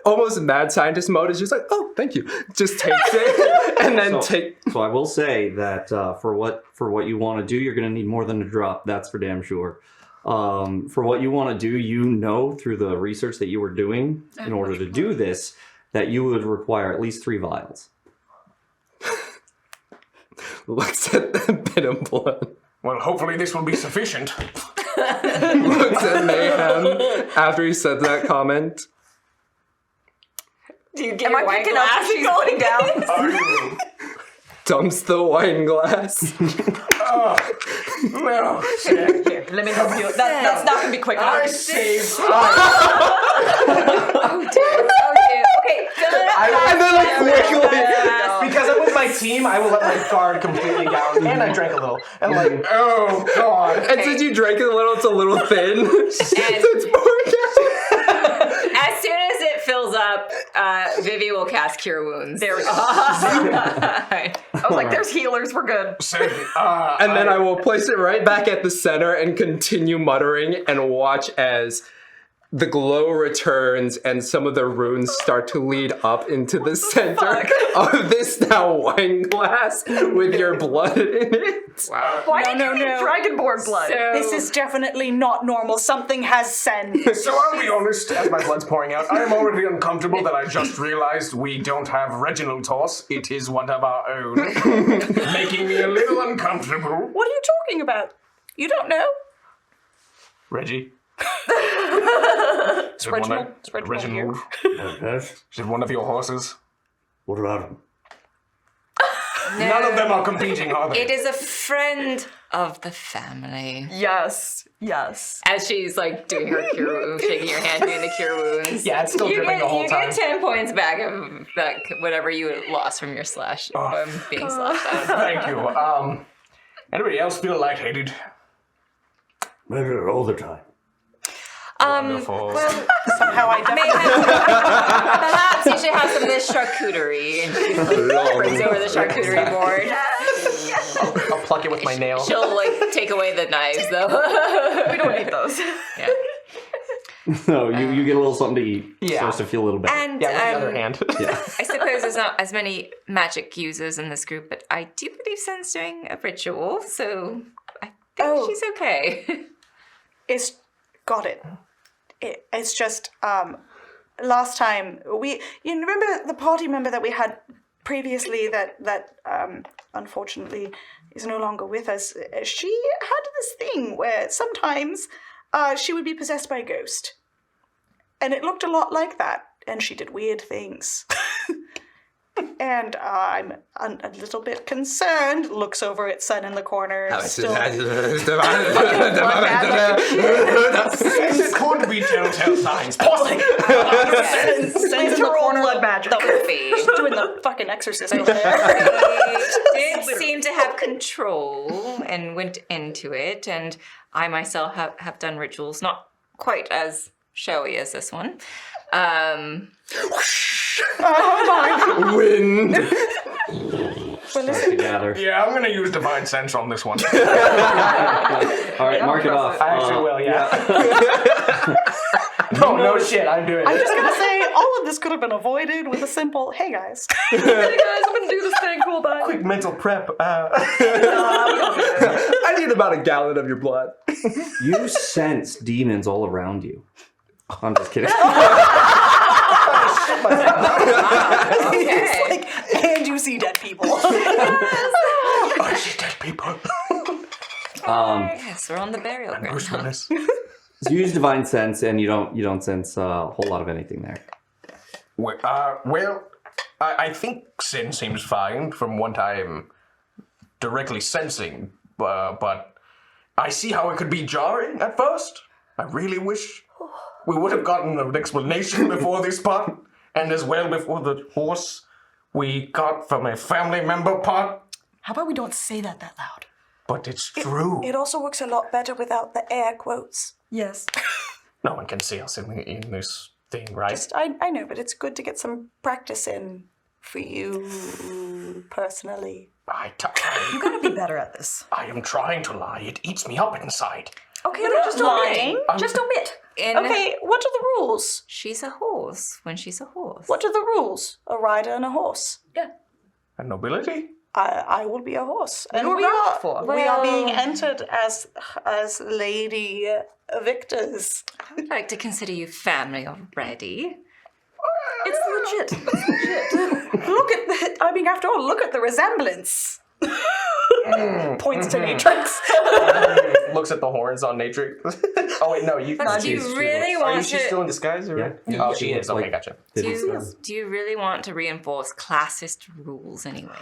almost mad scientist mode is just like, oh, thank you. Just takes it and then So I will say that for what you want to do, you're going to need more than a drop. That's for damn sure. For what you want to do, you know through the research that you were doing in order to do this, that you would require at least 3 vials. looks at the bit of blood. Well, hopefully this will be sufficient. Looks at Mayhem after he said that comment. Do you get Am I your wine picking up glass what she's putting down? Dumps the wine glass. No. Here, let me help you. That's not gonna be quick enough. I saved. Oh, dude. Okay, fill it up. And then like quickly. Because I'm with my team, I will let my guard completely down, and I drank a little. And like, oh god. And since you drank it a little, it's a little thin. It's pouring out. As soon as it fills up, Vivi will cast Cure Wounds. There we go. I was like, there's healers, we're good. And then I will place it right back at the center and continue muttering and watch as the glow returns and some of the runes start to lead up into the center of this now wine glass with your blood in it. Wow. Why did no, you need no. Dragonborn blood? This is definitely not normal. Something has Sen. So I'll be honest, as my blood's pouring out, I am already uncomfortable that I just realized we don't have Reginald Toss. It is one of our own. Making me a little uncomfortable. What are you talking about? You don't know? Reggie. It's Reginald. It's Reginald here. Is it one of your horses? What about him? None of them are competing, are they? It is a friend of the family. Yes, yes. As she's like doing her cure wounds, shaking your hand, doing the cure wounds. Yeah, it's still dripping the whole you time. get 10 points back of that, whatever you lost from your slash, being slashed out. Thank you. Anybody else feel lightheaded? Better all the time. Wonderful. Well, Somehow I definitely. perhaps you should have some of this charcuterie. And she brings over the charcuterie board. I'll pluck it with my nail. She'll like take away the knives though. We don't need those. Yeah. So you get a little something to eat. Yeah. Supposed to feel a little better. And Yeah, with the other hand. I suppose there's not as many magic users in this group, but I do believe Sen's doing a ritual, so I think she's okay. It's got it. It's just last time you remember the party member that we had previously that unfortunately is no longer with us. She had this thing where sometimes she would be possessed by a ghost, and it looked a lot like that, and she did weird things. And I'm a little bit concerned. Looks over at Sen in the corner. Still This could be telltale signs. Pausing. Sen's in the corner. Blood magic. Doing the fucking exorcism over there. They did seem to have control and went into it, and I myself have done rituals, not quite as showy as this one. Wind. Together. Yeah, I'm gonna use divine sense on this one. All right, mark it off. I actually will, yeah. No shit, I'm doing I'm it. just gonna say all of this could have been avoided with a simple "Hey guys." Hey guys, I'm gonna do this thing. Cool, bye. Quick mental prep. I need about a gallon of your blood. You sense demons all around you. I'm just kidding. It's like, and you see dead people. I see dead people. Yes, we're on the burial ground. Bruce Willis. So you use divine sense, and you don't sense a whole lot of anything there. Well, I think Sin seems fine from what I'm directly sensing, but I see how it could be jarring at first. I really wish we would have gotten an explanation before this part, and as well before the horse we got from a family member part. How about we don't say that loud? But it's true. It also works a lot better without the air quotes. Yes. No one can see us in this thing, right? I know, but it's good to get some practice in for you personally. You gotta be better at this. I am trying to lie. It eats me up inside. Okay, You're then not just lying. omit. Just omit. Okay, what are the rules? She's a horse when she's a horse. What are the rules? A rider and a horse. A nobility? I will be a horse, and You we were are right for. we are being entered as Lady Victors. I'd like to consider you family already. It's legit. It's legit. Look at the. I mean, after all, look at the resemblance. Points to Natrix. Looks at the horns on Natrix. Oh wait, no, you. But do you really Are want she to? still in disguise? Or? Yeah. Oh, she is. Okay, Like- gotcha. Do you really want to reinforce classist rules, anyways?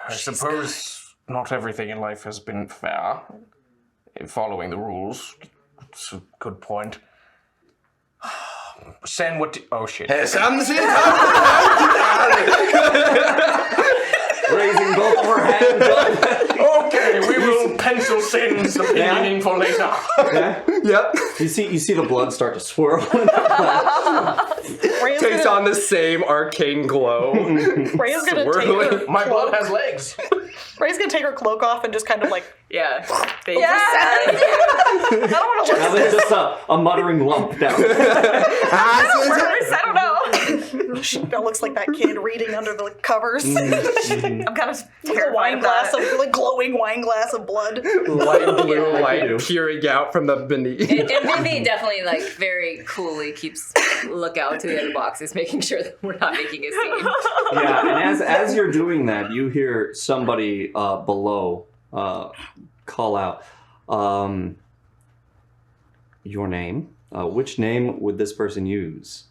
I suppose not everything in life has been fair. Following the rules. It's a good point. Sen, what? Oh shit. Raising both of her hands up. Okay, we will pencil Sen's opinion in for later. Yeah. Yep. You see the blood start to swirl. Takes on the same arcane glow. Ray's gonna take her. My blood has legs. Ray's gonna take her cloak off and just kind of like. Yeah. I don't want to Now look. there's just a muttering lump down. I don't know. That looks like that kid reading under the covers. I'm kind of A terrified wine of glass that. of like glowing wine glass of blood. Light blue I light do. peering out from the beneath. And Vivi definitely like very coolly keeps lookout to the other boxes, making sure that we're not making a scene. Yeah, and as you're doing that, you hear somebody below call out your name. Which name would this person use?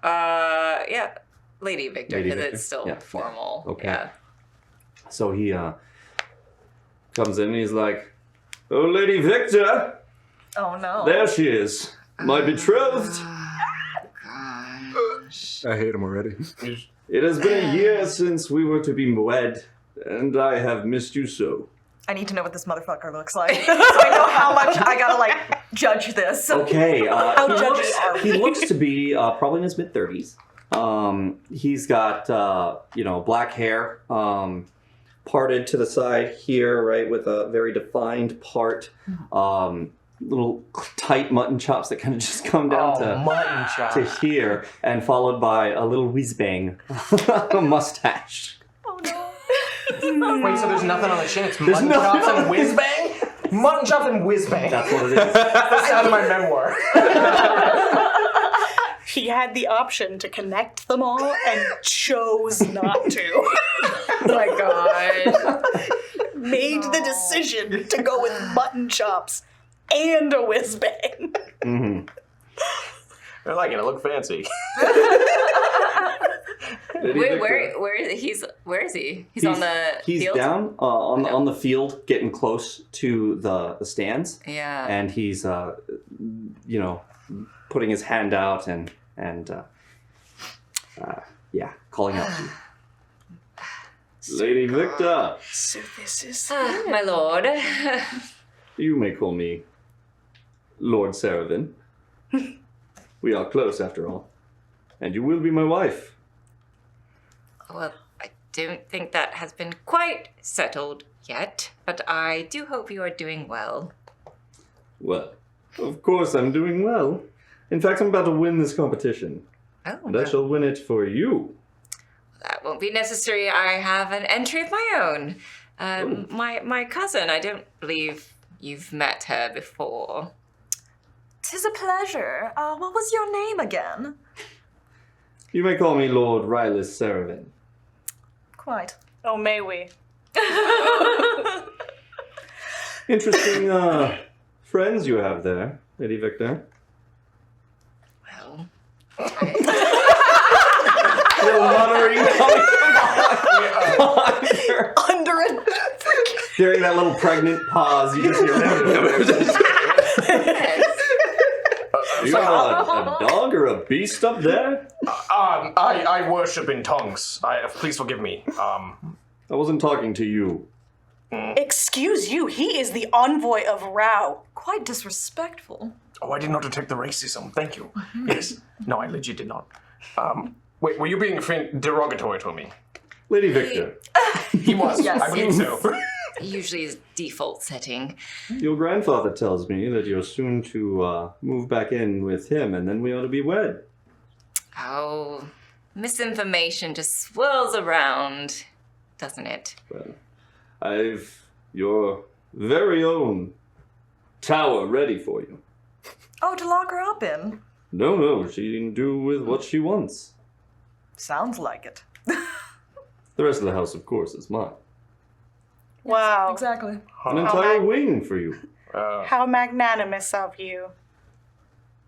Yeah, Lady Victor, Lady because Victor? it's still Yeah. formal. Okay. Yeah. So he comes in and he's like, "Oh, Lady Victor, Oh no. there she is, my betrothed. I hate him already. It has been a year since we were to be wed, and I have missed you so." I need to know what this motherfucker looks like, so I know how much I gotta like judge this. Okay, How judgy are we? he looks to be probably in his mid-30s. He's got black hair, parted to the side here, right, with a very defined part. little tight mutton chops that kind of just come down mutton chops. to here, and followed by a little whiz bang, a mustache. Wait, so there's nothing on the chin? It's mutton chops and whiz bang? Mutton chops and whiz bang. That's what it is. That's the sound of my memoir. He had the option to connect them all and chose not to. Oh my god. Made the decision to go with mutton chops and a whiz bang. Mm-hmm. I like it. It look fancy. Wait, where is he? Where is he? He's on the He's field? down on the field, getting close to the stands. Yeah. And he's putting his hand out and calling out to you. Lady Victor, So this is... My lord. you may call me Lord Saravan. We are close after all. And you will be my wife. Well, I don't think that has been quite settled yet, but I do hope you are doing well. Well, of course I'm doing well. In fact, I'm about to win this competition. Oh, And I shall win it for you. that won't be necessary. I have an entry of my own. My cousin, I don't believe you've met her before. 'Tis a pleasure. What was your name again? You may call me Lord Rylus Saravan. Quite. Oh, may we? Interesting friends you have there, Lady Victor. Well, Little muttering coming Under a... during that little pregnant pause. You just hear You got a dog or a beast up there? I worship in tongues. Please forgive me. I wasn't talking to you. Excuse you, he is the envoy of Rao. Quite disrespectful. Oh, I did not detect the racism. Thank you. Yes. No, I legit did not. Wait, were you being derogatory to me? Lady Victor, He was. Yes. I believe so. usually his default setting. your grandfather tells me that you're soon to move back in with him, and then we ought to be wed. Oh, misinformation just swirls around, doesn't it? Well, I've your very own tower ready for you. Oh, to lock her up in? No, she can do with what she wants. Sounds like it. The rest of the house, of course, is mine. Wow. Exactly. An entire wing for you. How magnanimous of you.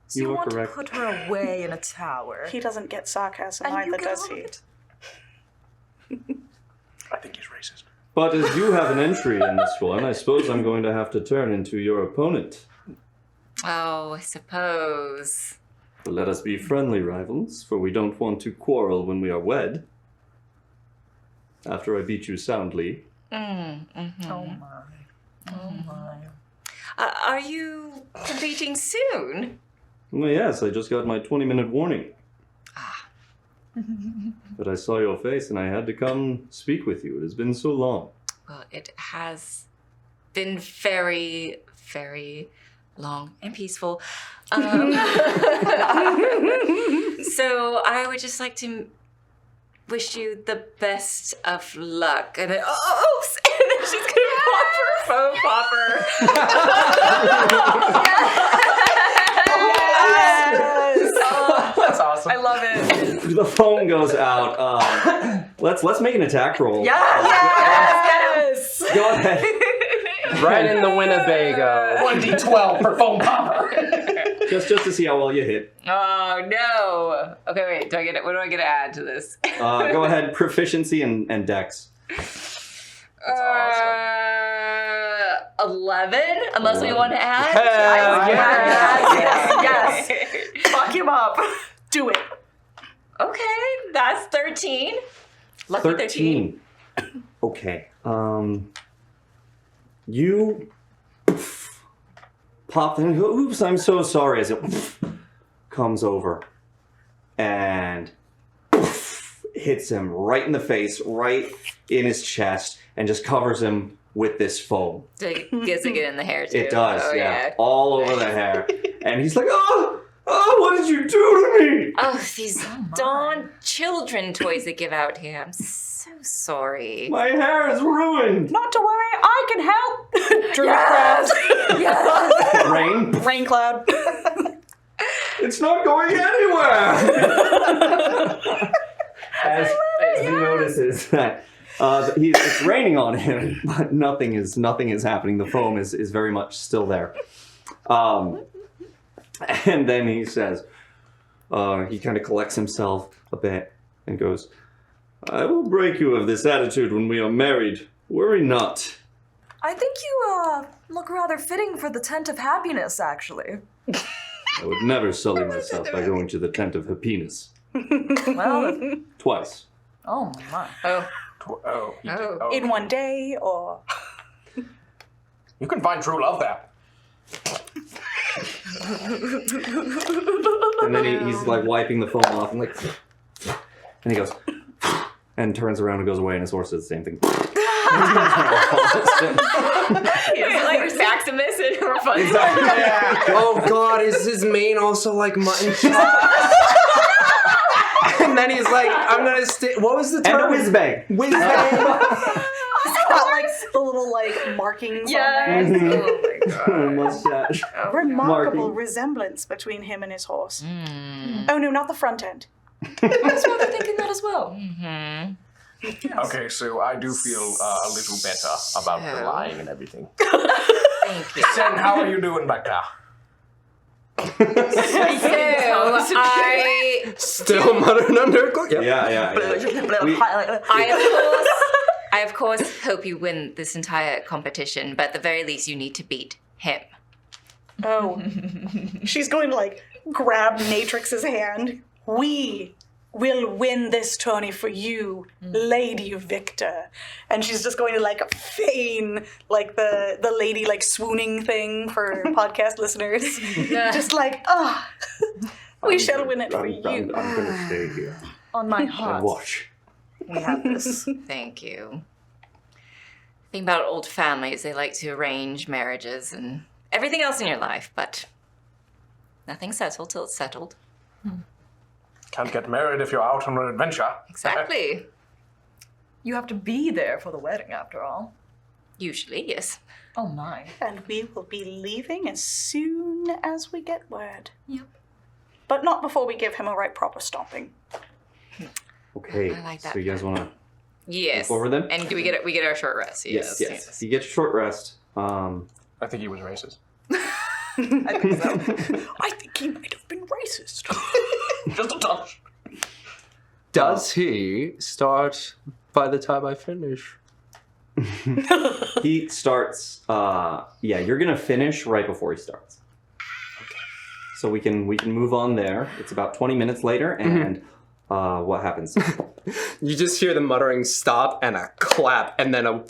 So You you are want correct. to put her away in a tower. He doesn't get sarcasm and you either, get does all of he? it? I think he's racist. But as you have an entry in this one, I suppose I'm going to have to turn into your opponent. Oh, I suppose. But let us be friendly rivals, for we don't want to quarrel when we are wed. After I beat you soundly. Oh my. Oh my. Are you competing soon? Well, yes, I just got my 20-minute warning. But I saw your face and I had to come speak with you. It has been so long. Well, it has been very, very long and peaceful. So I would just like to wish you the best of luck. And then, and then she's gonna pop her phone popper. That's awesome. I love it. The phone goes out. Let's make an attack roll. Yes! Go ahead. Right in the Winnebago. 1d12 per phone popper. Just to see how well you hit. Oh no! Okay, wait. Do I get it? What do I get to add to this? Go ahead. Proficiency and dex. 11, unless we want to add. Yes. Fuck him up. Do it. Okay, that's 13. Lucky 13. Okay. You pop and go, oops, I'm so sorry, as it comes over and hits him right in the face, right in his chest, and just covers him with this foam. Does it get in the hair too? It does, Oh, yeah. All over the hair. And he's like, oh, what did you do to me? Oh, these darn children toys they give out here. I'm so sorry. My hair is ruined. Not to worry, I can help. Druid crowd. Yes. Rain, Rain cloud. it's not going anywhere. As he notices that it's raining on him, but nothing is happening. The foam is very much still there. And then he says, he kind of collects himself a bit and goes, I will break you of this attitude when we are married. Worry not. I think you look rather fitting for the tent of happiness, actually. I would never sully myself by going to the tent of happiness. Well, Twice. oh my. In one day, or You can find true love there. And then he's like wiping the foam off and like, and he goes, and turns around and goes away, and his horse does the same thing. Like Maximus and Rapunzel. Oh God, is his mane also like mutton chop? And then he's like, I'm gonna stay. What was the And a term? whiz bang. Whiz bang. got like the little like markings Yes. on there. Oh my god. Mustache. Remarkable Marking. resemblance between him and his horse. Oh no, not the front end. I was rather thinking that as well. Okay, so I do feel a little better about the So- lying and everything. Thank you. Sen, how are you doing back there? So I Still muttering under a cloak. Yeah. Yeah. I of course hope you win this entire competition, but at the very least you need to beat him. Oh. She's going to like grab Natrix's hand. We will win this tourney for you, Lady Victor. And she's just going to like feign like the lady like swooning thing for podcast listeners. Just like, we shall win it for you. I'm gonna stay here On my and heart, watch. we have this. Thank you. The thing about old families, they like to arrange marriages and everything else in your life, but nothing's settled till it's settled. Can't get married if you're out on an adventure. Exactly. You have to be there for the wedding, after all. Usually, yes. Oh my. And we will be leaving as soon as we get word. Yep. But not before we give him a right proper stomping. Okay. I like that So you guys wanna? Yes. Over them? And do we get our short rest? Yes. You get your short rest. I think he was racist. I think so. I think he might have been racist. Just a touch. Does he start by the time I finish? He starts. You're gonna finish right before he starts. Okay. So we can move on there. It's about 20 minutes later, and what happens? You just hear the muttering stop and a clap, and then a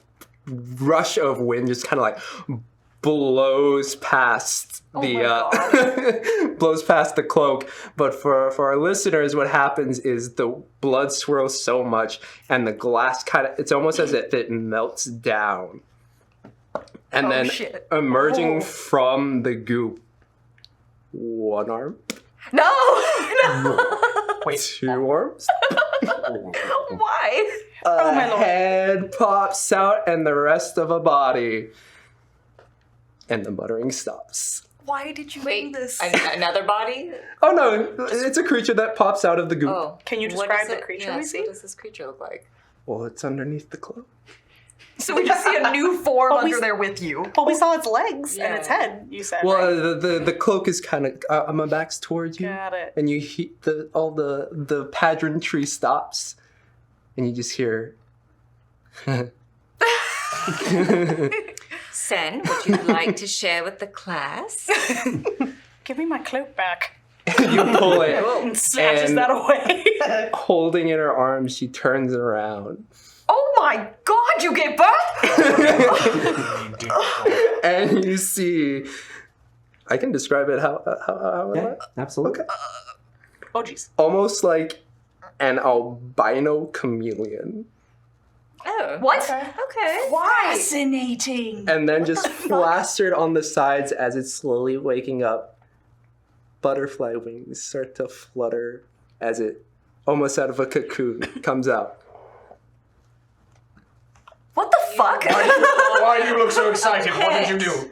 rush of wind just kind of like blows past blows past the cloak. But for our listeners, what happens is the blood swirls so much, and the glass it's almost as if it melts down, and then shit. emerging from the goop, one arm, No! Wait. two arms. Why? my lord. Head pops out and the rest of a body. And the muttering stops. Why did you Wait, do this? another body? Oh no, it's a creature that pops out of the goop. Oh. Can you What describe does the creature yes, we see? What does this creature look like? Well, it's underneath the cloak. So we just see a new form Oh, we under s- there with you. Well, we saw its legs and its Yeah. head, you said, Well, right? the cloak is kind of my back's towards you, Got it. and you all the pageantry stops, and you just hear. Sen, would you like to share with the class? Give me my cloak back. You pull it, And snatches And- that away. holding in her arms. She turns around, Oh my god, you gave birth? and you see. I can describe it how it Yeah, looks. absolutely. Oh, jeez. Almost like an albino chameleon. Oh. What? Okay. Why? Fascinating. And then just plastered on the sides as it's slowly waking up. Butterfly wings start to flutter as it, almost out of a cocoon, comes out. What the fuck? Why do you look so excited? What did you do?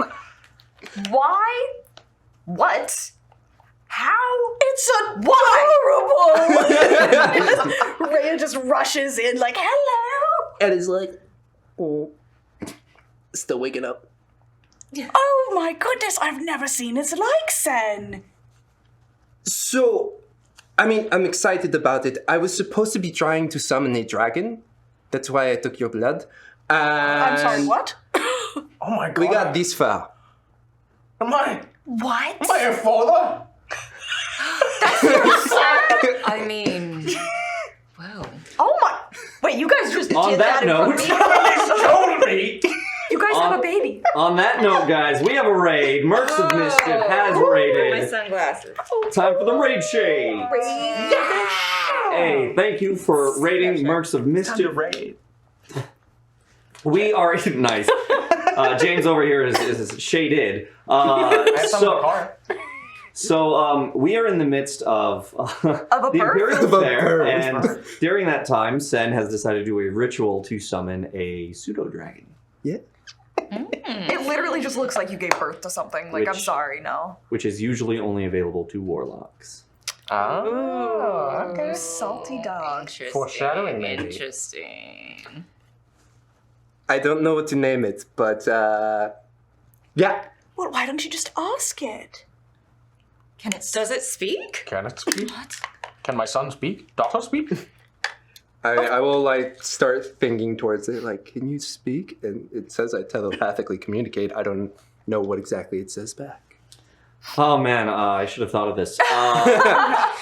Why? What? How? It's adorable. Rhea just rushes in like, hello. And it's like, oh, still waking up. Oh my goodness, I've never seen its like, Sen. So, I mean, I'm excited about it. I was supposed to be trying to summon a dragon. That's why I took your blood. I'm sorry, what? Oh my god. We got this far. Am I What? a father? I mean, wow. Oh my! Wait, you guys just On did that that in front note- of me? Somebody's told me. You guys have a baby. On that note, guys, we have a raid. Mercs of Mischief has My raided. sunglasses. Time for the raid shade. Hey, thank you for raiding Mercs of Mischief. raid. We are nice. James over here is shaded. I have some in the car. So we are in the midst of the birth? Imperial Of a Fair, birth. and during that time, Sen has decided to do a ritual to summon a pseudo dragon. Yeah. It literally just looks like you gave birth to something. Like, I'm Which- sorry, no. Which is usually only available to warlocks. Oh, okay. Salty dog. Interesting. Foreshadowing, maybe. Interesting. I don't know what to name it, but yeah. Well, why don't you just ask it? Does it speak? Can it speak? What? Can my son speak? Daughter speak? I will like start thinking towards it, like, can you speak? And it says I telepathically communicate. I don't know what exactly it says back. Oh man, I should have thought of this.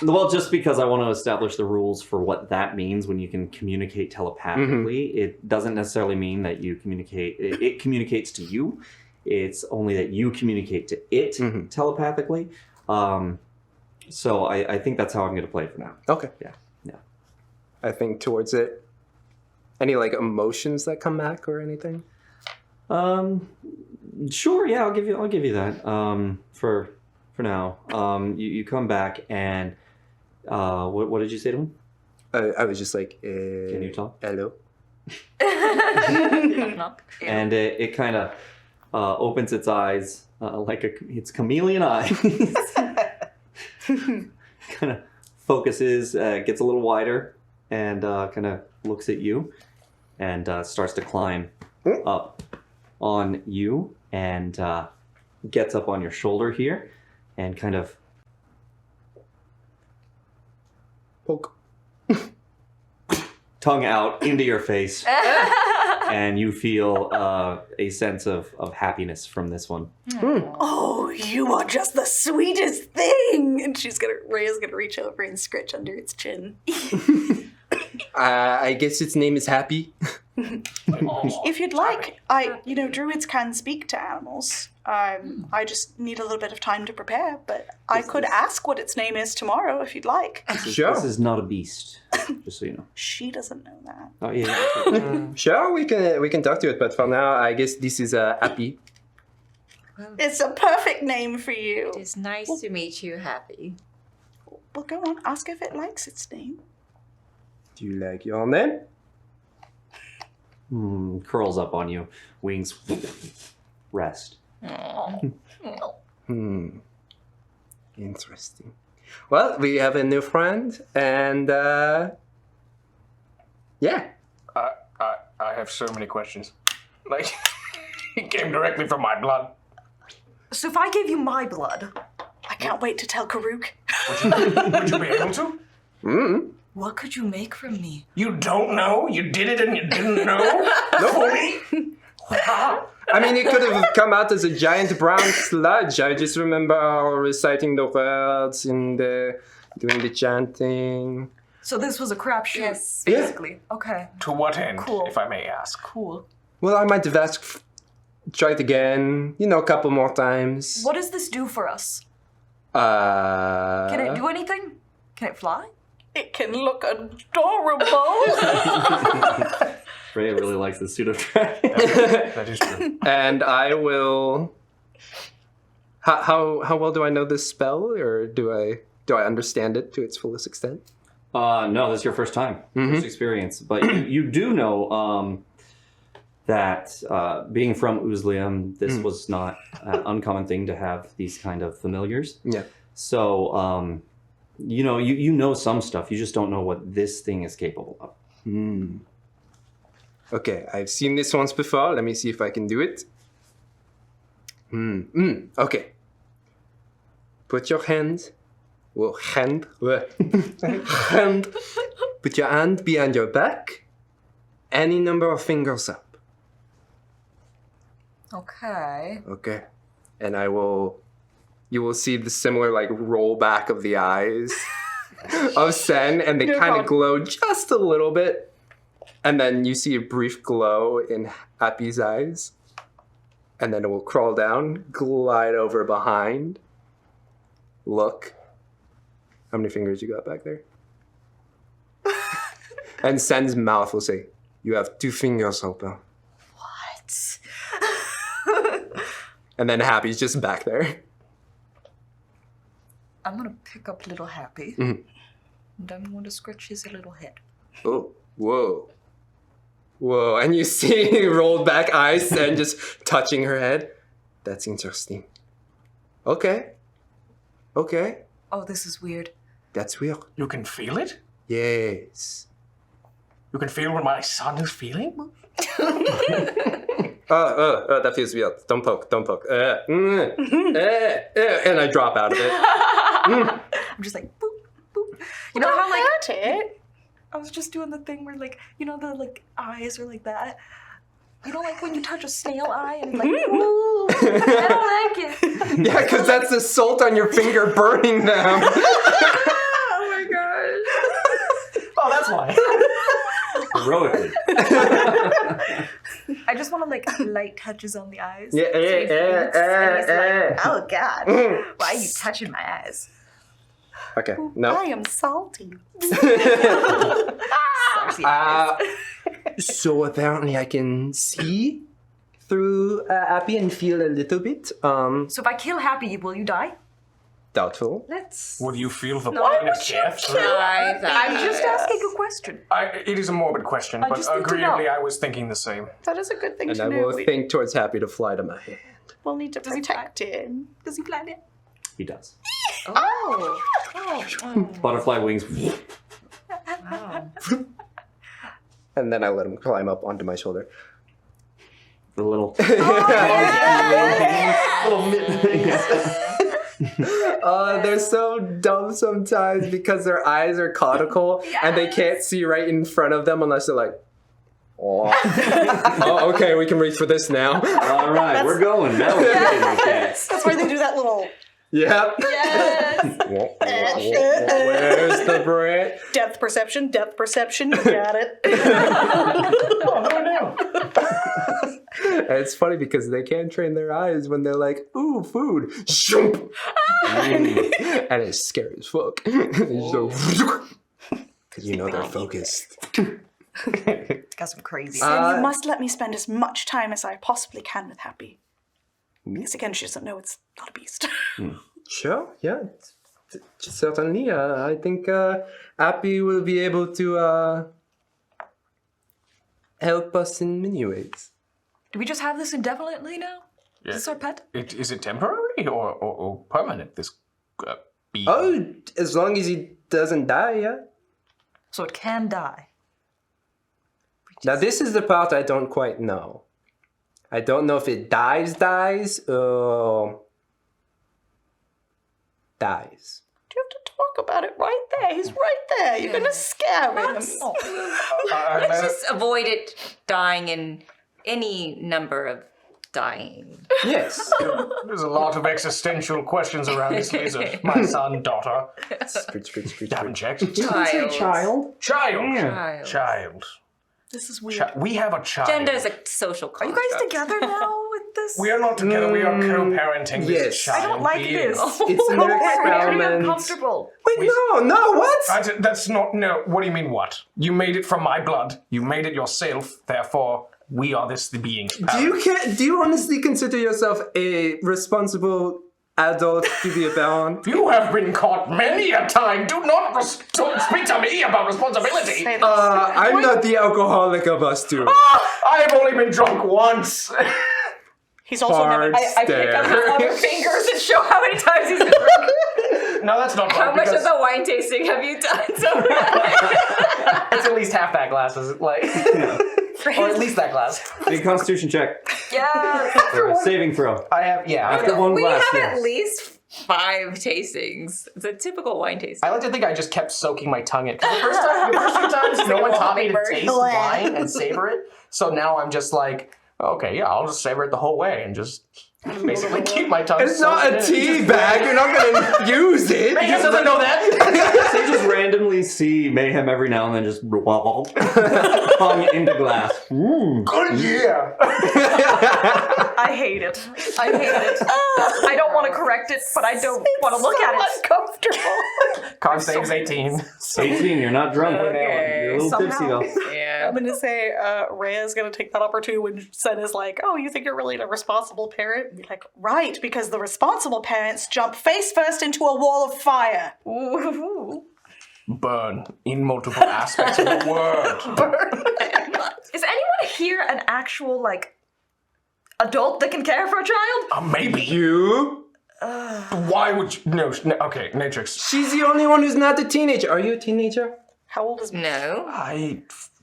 Well, just because I want to establish the rules for what that means when you can communicate telepathically, it doesn't necessarily mean that you communicate. It communicates to you. It's only that you communicate to it telepathically. So I think that's how I'm going to play for now. Okay. Yeah. I think towards it. Any like emotions that come back or anything? Sure. Yeah, I'll give you that. For now, you come back and what did you say to him? I was just like, Can you talk? Hello. And it kind of opens its eyes like its chameleon eyes. Kind of focuses, gets a little wider, and kind of looks at you, and starts to climb up on you, and gets up on your shoulder here, and kind of Poke. tongue out into your face. And you feel a sense of happiness from this one. Oh, you are just the sweetest thing. And Rhea's gonna reach over and scratch under its chin. I guess its name is Happy. If you'd like, druids can speak to animals. I just need a little bit of time to prepare, but I could ask what its name is tomorrow if you'd like. Sure. This is not a beast, just so you know. She doesn't know that. Oh yeah. Sure, we can talk to it, but for now, I guess this is Happy. It's a perfect name for you. It's nice to meet you, Happy. Well, go on, ask if it likes its name. Do you like your name? Curls up on you, wings rest. Interesting. Well, we have a new friend, and yeah. I have so many questions. Like, it came directly from my blood. So if I gave you my blood, I can't wait to tell Karuk. Would you be able to? what could you make from me? You don't know? You did it and you didn't know? Fully? Wow. I mean, it could have come out as a giant brown sludge. I just remember reciting the words and doing the chanting. So this was a crapshoot, Yes. basically. Okay. To what end, Cool. if I may ask? Cool. Well, I might have asked, try it again, a couple more times. What does this do for us? Can it do anything? Can it fly? It can look adorable. Freya really likes the pseudo dragon. That is true. And I will. How well do I know this spell, or do I understand it to its fullest extent? No, this is your first time, first experience. But you do know that being from Uzlium, this was not an uncommon thing to have these kind of familiars. Yeah. So, you know, you know some stuff. You just don't know what this thing is capable of. Okay, I've seen this once before. Let me see if I can do it. Okay. Put your hand. Well, hand. Hand. Put your hand behind your back. Any number of fingers up. Okay. Okay. And you will see the similar like roll back of the eyes of Sen, and they kind of glow just a little bit. And then you see a brief glow in Happy's eyes. And then it will crawl down, glide over behind. Look. How many fingers you got back there? And Sen's mouth will say, "You have 2 fingers open." What? And then Happy's just back there. I'm gonna pick up little Happy. Mhm. And I'm gonna scratch his little head. Oh, whoa. Whoa, and you see rolled back eyes and just touching her head. That's interesting. Okay. Okay. Oh, this is weird. That's weird. You can feel it? Yes. You can feel what my son is feeling? That feels weird. Don't poke. And I drop out of it. I'm just like, boop, boop. You know how like hurt it. I was just doing the thing where like, you know, the like eyes are like that. You know, like when you touch a snail eye and it's like, ooh, I don't like it. Yeah, because that's the salt on your finger burning them. Oh my gosh. Oh, that's why. Heroically. I just want to like light touches on the eyes. Yeah, So he blinks and he's like, oh God, why are you touching my eyes? Okay, no. I am salty. Saucy eyes. So apparently I can see through Appy and feel a little bit. So if I kill Happy, will you die? Doubtful. Let's. Would you feel the Why pain of death? I'm just asking a question. It is a morbid question, but just need to agreeably know. I was thinking the same. That is a good thing And to I know. will think towards Happy to fly to my hand. We'll need to Does he protect him. Does he plan it? He does. Oh. Butterfly wings. And then I let him climb up onto my shoulder. The little. They're so dumb sometimes because their eyes are conical and they can't see right in front of them unless they're like, oh, oh okay, we can reach for this now. All right, we're going. Now we're getting okay. That's where they do that little Yep. Yes. Where's the bread? depth perception. You got it. Oh, no. And it's funny because they can't train their eyes when they're like, ooh, food. Shoomp. And it's scary as fuck. Because you know they're focused. It's got some crazy. And you must let me spend as much time as I possibly can with Happy. Because again, she doesn't know it's not a beast. Sure, yeah. Certainly. I think Appy will be able to help us in many ways. Do we just have this indefinitely now? Yeah. Is this our pet? Is it temporary or permanent, this being? Oh, as long as he doesn't die, yeah. So it can die. Now this is the part I don't quite know. I don't know if it dies or dies. You have to talk about it right there. He's right there. You're going to scare him. Let's just avoid it dying in any number of dying. Yes. There's a lot of existential questions around this lizard. My son, daughter. Screech. You haven't checked? Child. Child. This is weird. We have a child. Gender is a social Are you construct. guys together now with with this? We are not together. We are co-parenting this yes. child. I don't like being. this. It's an It makes me experiment. uncomfortable. Wait, no, what? That's not. No. What do you mean? What? You made it from my blood. You made it yourself. Therefore, we are the being's parents. Do you honestly consider yourself a responsible adult to be a parent? You have been caught many a time. Do not speak to me about responsibility. I'm not the alcoholic of us two. I have only been drunk once. He's also never. Hard I pick up his stare. other fingers and show how many times he's been drunk. No, that's not right. How much of because the wine tasting have you done so far? it's at least half that glass, is it? Like, or at least that glass. Big Constitution check. Yeah. Or a saving throw. I have, yeah. After one We glass, have yes. at least 5 tastings. It's a typical wine tasting. I like to think I just kept soaking my tongue in. 'Cause the first few times, no one taught me to hummingbird. taste wine and savor it. So now I'm just like, okay, yeah, I'll just savor it the whole way and just basically keep my tongue. It's not a soaked in it. tea bag. You're not gonna use it. Mayhem doesn't know that. So you just randomly see Mayhem every now and then just tongue into glass. Good year. I hate it. I hate it. I don't want to correct it, but I don't want to look at it. Uncomfortable. Con saves 18. 18, you're not drunk. Okay, You're a little tipsy somehow. though. Yeah. I'm gonna say Rhea's gonna take that opportunity when Sen is like, "Oh, you think you're really a responsible parent?" Be like, "Right, because the responsible parents jump face first into a wall of fire." Ooh. Burn in multiple aspects of the word. Is anyone here an actual, like, adult that can care for a child? Maybe. You? Why would you? No, okay, Natrix. She's the only one who's not a teenager. Are you a teenager? How old is No.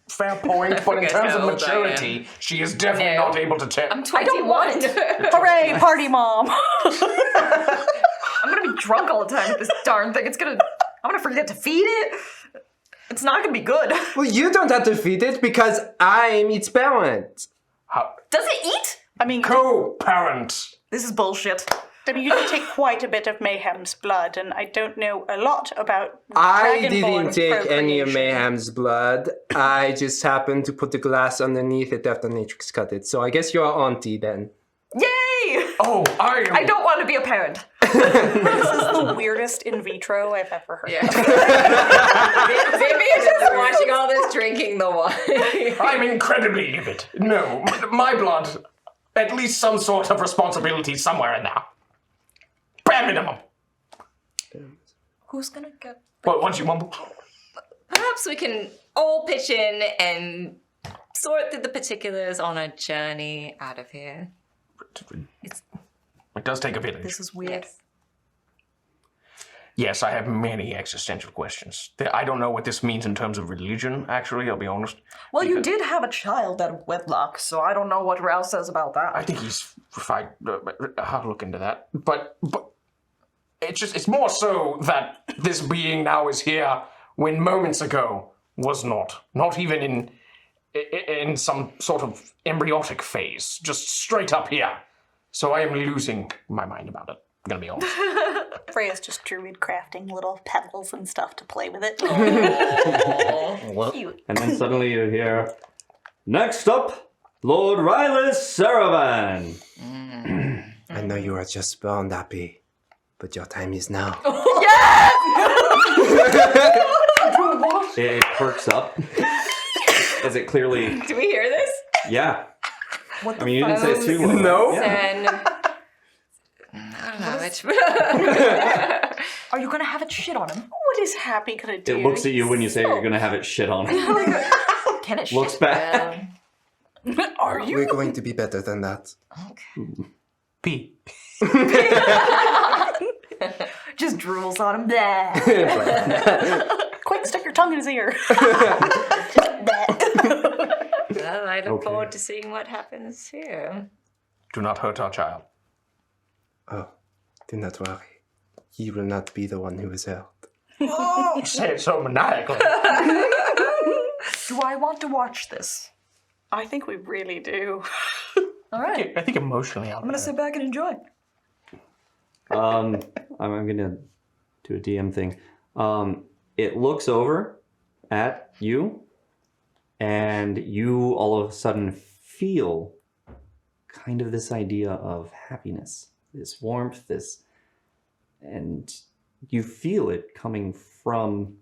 Fair point, but in forget terms of how old I am. maturity, she is definitely No. not able to tell. I'm I don't 21. want it. Hooray, party mom! I'm gonna be drunk all the time with this darn thing. I'm gonna forget to feed it. It's not gonna be good. Well, you don't have to feed it because I'm its parent. Does it eat? I mean, Co-parent. This is bullshit. you did take quite a bit of Mayhem's blood, and I don't know a lot about. I dragonborn didn't take any of procreation. Mayhem's blood. I just happened to put the glass underneath it after Natrix cut it. So I guess you're auntie then. Yay! Oh, I don't want to be a parent. This is the weirdest in vitro I've ever heard. Yeah. Maybe you're just watching all this drinking the wine. I'm incredibly livid. No, my blood. At least some sort of responsibility somewhere in there. Bare minimum. Who's gonna get? But once you mumble. Perhaps we can all pitch in and sort through the particulars on a journey out of here. It does take a village. This is weird. Yes. Yes, I have many existential questions. I don't know what this means in terms of religion, actually, I'll be honest. Well, you did have a child out of wedlock, so I don't know what Rouse says about that. I think he's fine. I'll look into that. But it's more so that this being now is here when moments ago was not. Not even in some sort of embryotic phase. Just straight up here. So I am losing my mind about it. I'm gonna be honest. Freya's just druid crafting little pebbles and stuff to play with it. Cute. And then suddenly you hear, next up, Lord Rylus Saravan. I know you are just born happy, but your time is now. It perks up. As it clearly, Do we hear this? yeah. What the I mean, you didn't say it too low. No? Then I don't know which. Are you gonna have it shit on him? What is Happy gonna do? It looks at you when you say you're gonna have it shit on. Can it Looks shit? back. Are you? We're going to be better than that. P. Just drools on him. Blah. Quick, stick your tongue in his ear. Well, I look Okay. forward to seeing what happens here. Do not hurt our child. Oh, do not worry. He will not be the one who is hurt. You say it so maniacally. Do I want to watch this? I think we really do. All right. I think emotionally I'm gonna sit back and enjoy. I'm gonna do a DM thing. It looks over at you, and you all of a sudden feel kind of this idea of happiness, this warmth, and you feel it coming from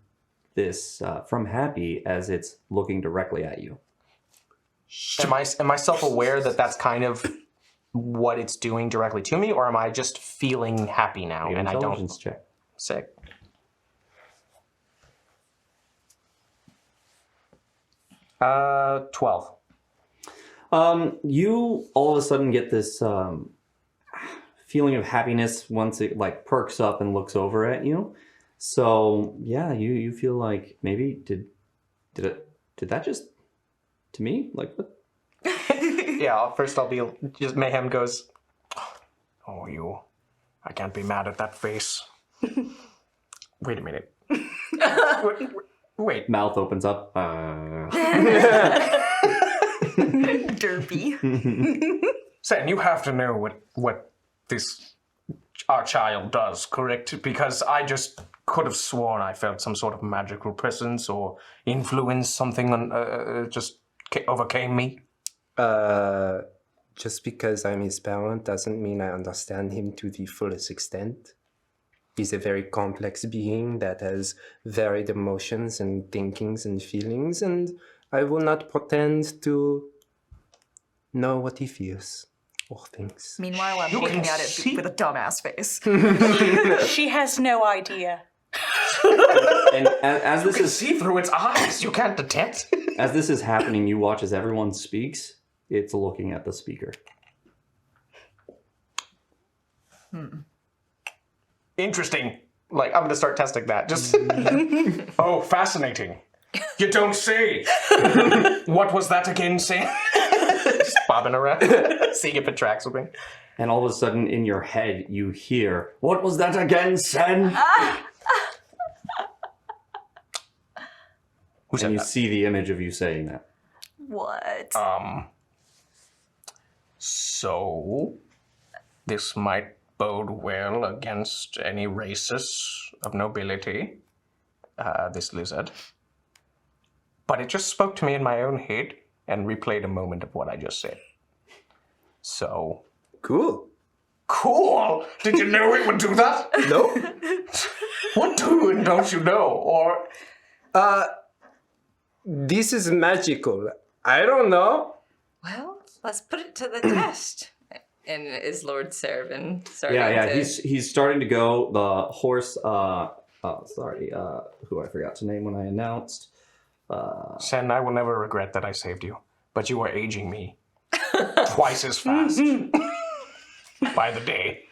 this, from Happy as it's looking directly at you. Am I self-aware that that's kind of what it's doing directly to me, or am I just feeling happy now Make an and I don't? intelligence check. Sick. Uh, 12. You all of a sudden get this feeling of happiness once it like perks up and looks over at you. So yeah, you feel like maybe did that just to me? Like what? Yeah, first I'll be just Mayhem goes, oh, you, I can't be mad at that face. Wait a minute. Wait. Mouth opens up. Derpy. Sen, you have to know what this our child does, correct? Because I just could have sworn I felt some sort of magical presence or influence, something just overcame me. Just because I'm his parent doesn't mean I understand him to the fullest extent. He's a very complex being that has varied emotions and thinkings and feelings, and I will not pretend to know what he feels or thinks. Meanwhile, I'm You looking can at it see- with a dumbass face. She has no idea. And as You this can is see through its eyes. You can't detect. as this is happening, you watch as everyone speaks. It's looking at the speaker. Interesting. Like, I'm gonna start testing that. Just. Oh, fascinating. You don't say. What was that again, Sam? Just bobbing around, seeing if it tracks with me. And all of a sudden, in your head, you hear, "What was that again, Sen?" Who said And you that? see the image of you saying that. What? So, this might bode well against any races of nobility, this lizard. But it just spoke to me in my own head and replayed a moment of what I just said. So, Cool. cool! Did you know it would do that? Nope. What do and don't you know? Or, This is magical. I don't know. Well, let's put it to the test. And is Lord Servan starting Yeah, to... he's starting to go. The horse, who I forgot to name when I announced. Sen, I will never regret that I saved you. But you are aging me twice as fast by the day.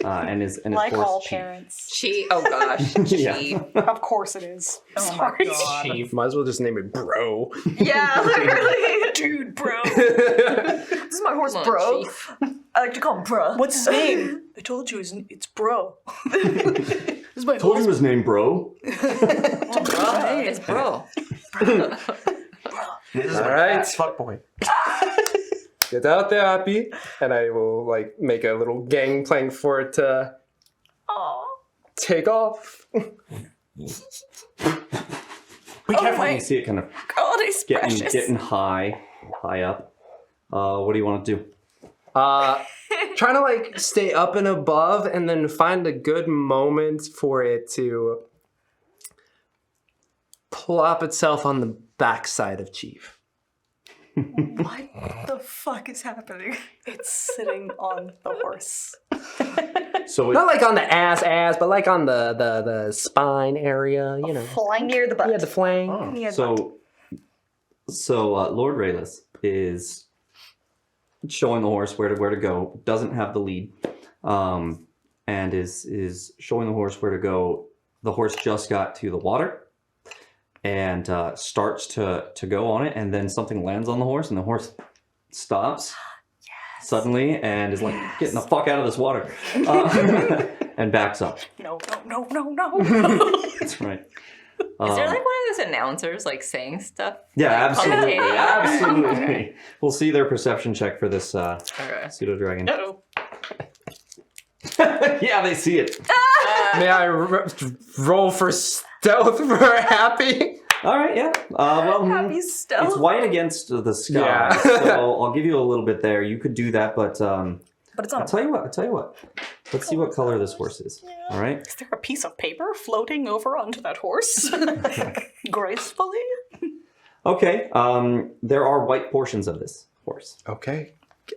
And his Like horse all Chief. parents. Oh gosh, Yeah. Chief. Of course it is. Sorry. Chief. Might as well just name it Bro. Yeah, literally. Dude, bro. This is my horse, Come on, bro. Chief. I like to call him bro. What's his name? I told you it's bro. This is my Told him his name, bro. It's bro. This is All a right. fat fuck boy. Get out there, Happy, and I will like make a little gangplank for it to take off. Be careful. You see it kind of God, he's getting high up. What do you want to do? Trying to like stay up and above, and then find a good moment for it to plop itself on the backside of Chief. What the fuck is happening? It's sitting on the horse. So Not like on the ass, but like on the spine area, you know. Flank. Near the butt. Yeah, the flank. Near the butt. So Lord Rayless is showing the horse where to go. Doesn't have the lead, and is showing the horse where to go. The horse just got to the water, and starts to go on it, and then something lands on the horse, and the horse stops suddenly and is like, "Getting the fuck out of this water," and backs up. No. That's right. Is there like one of those announcers like saying stuff? Yeah, absolutely, commentating? absolutely. We'll see their perception check for this Okay. pseudo dragon. Uh-oh. Yeah, they see it. May I roll for stealth for Happy? All right, yeah. Well, Happy stealth. it's white against the sky, Yeah. so I'll give you a little bit there. You could do that, but But it's I'll on. tell you what. Let's see what color this horse is. All right. Is there a piece of paper floating over onto that horse? Gracefully? Okay. There are white portions of this horse. Okay.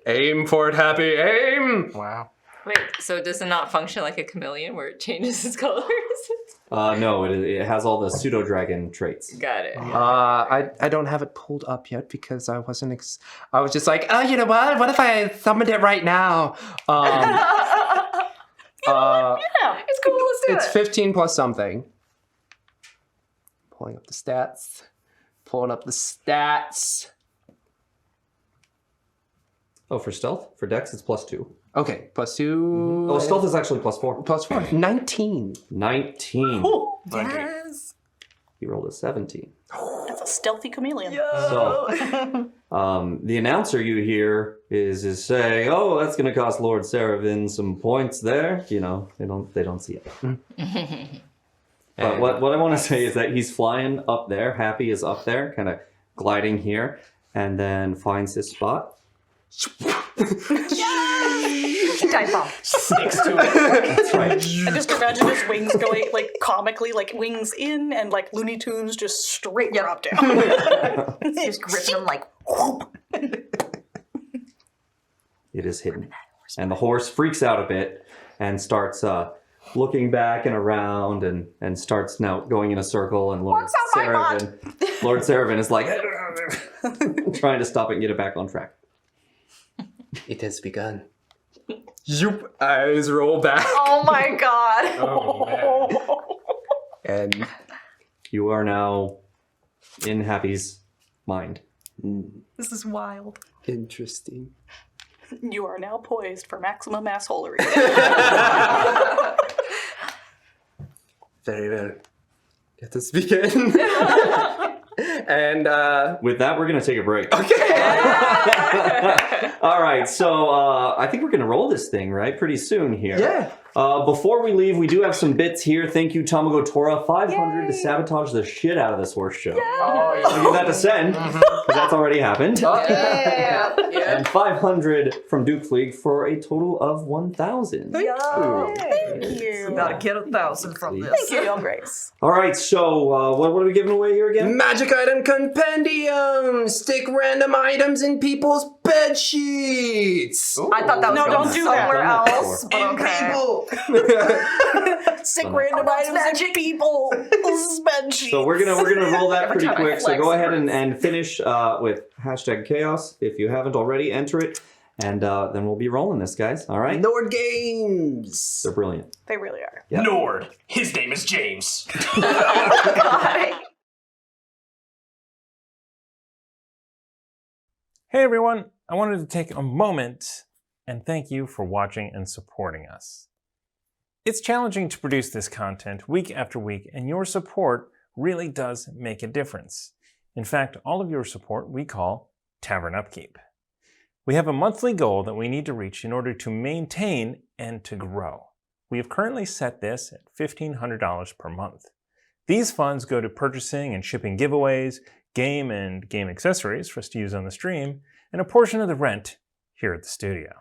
Aim for it, Happy. Aim! Wow. Wait, so does it not function like a chameleon where it changes its colors? No, it has all the pseudo dragon traits. Got it. I don't have it pulled up yet because I wasn't. I was just like, oh, you know what? What if I summoned it right now? Yeah. It's cool. Let's do It's it. 15 plus something. Pulling up the stats. Pulling up the stats. Oh, for stealth? For dex, it's +2. Okay, plus 2. Oh, stealth is actually +4. Plus 4. 19. 19. Ooh, Yes. You rolled a 17. that's a stealthy chameleon. So, the announcer you hear is saying, "Oh, that's going to cost Lord Seraphim some points there." You know, they don't see it. But what I want to say is that he's flying up there. Happy is up there, kind of gliding here, and then finds his spot. Dive bomb. Sticks to it. That's right. I just imagine his wings going like comically, like wings in and like Looney Tunes just straight drop down. Just gripping them like. It is hidden, and the horse freaks out a bit and starts looking back and around, and starts now going in a circle. And Lord Seraphim is like trying to stop it and get it back on track. It has begun. Zoop. Eyes roll back. Oh my god. Oh, man. And You are now in Happy's mind. This is wild. interesting. You are now poised for maximum assholery. Very well. Let us begin. And With that, we're gonna take a break. okay. All right, so I think we're gonna roll this thing right pretty soon here. Yeah. Before we leave, we do have some bits here. Thank you, Tamago Tora. 500 to sabotage the shit out of this horse show. Oh, I'll yeah. give that to send, because that's already happened. Yeah. And 500 from Duke League for a total of 1,000. Thank you. Gotta get 1,000 from this. Thank you, Young Grace. All right, so what are we giving away here again? Magic item compendium. Stick random items in people's bed sheets. I thought that was No, going don't do that. somewhere Done that else, but okay. Sick random items and people. Spreadsheets. So we're gonna roll that pretty time I quick. So flex go ahead and finish with #chaos if you haven't already. Enter it, and then we'll be rolling this, guys. All right? Nord Games. They're brilliant. They really are. Yep. Nord. His name is James. Hey everyone, I wanted to take a moment and thank you for watching and supporting us. It's challenging to produce this content week after week, and your support really does make a difference. In fact, all of your support we call Tavern Upkeep. We have a monthly goal that we need to reach in order to maintain and to grow. We have currently set this at $1,500 per month. These funds go to purchasing and shipping giveaways, game and game accessories for us to use on the stream, and a portion of the rent here at the studio.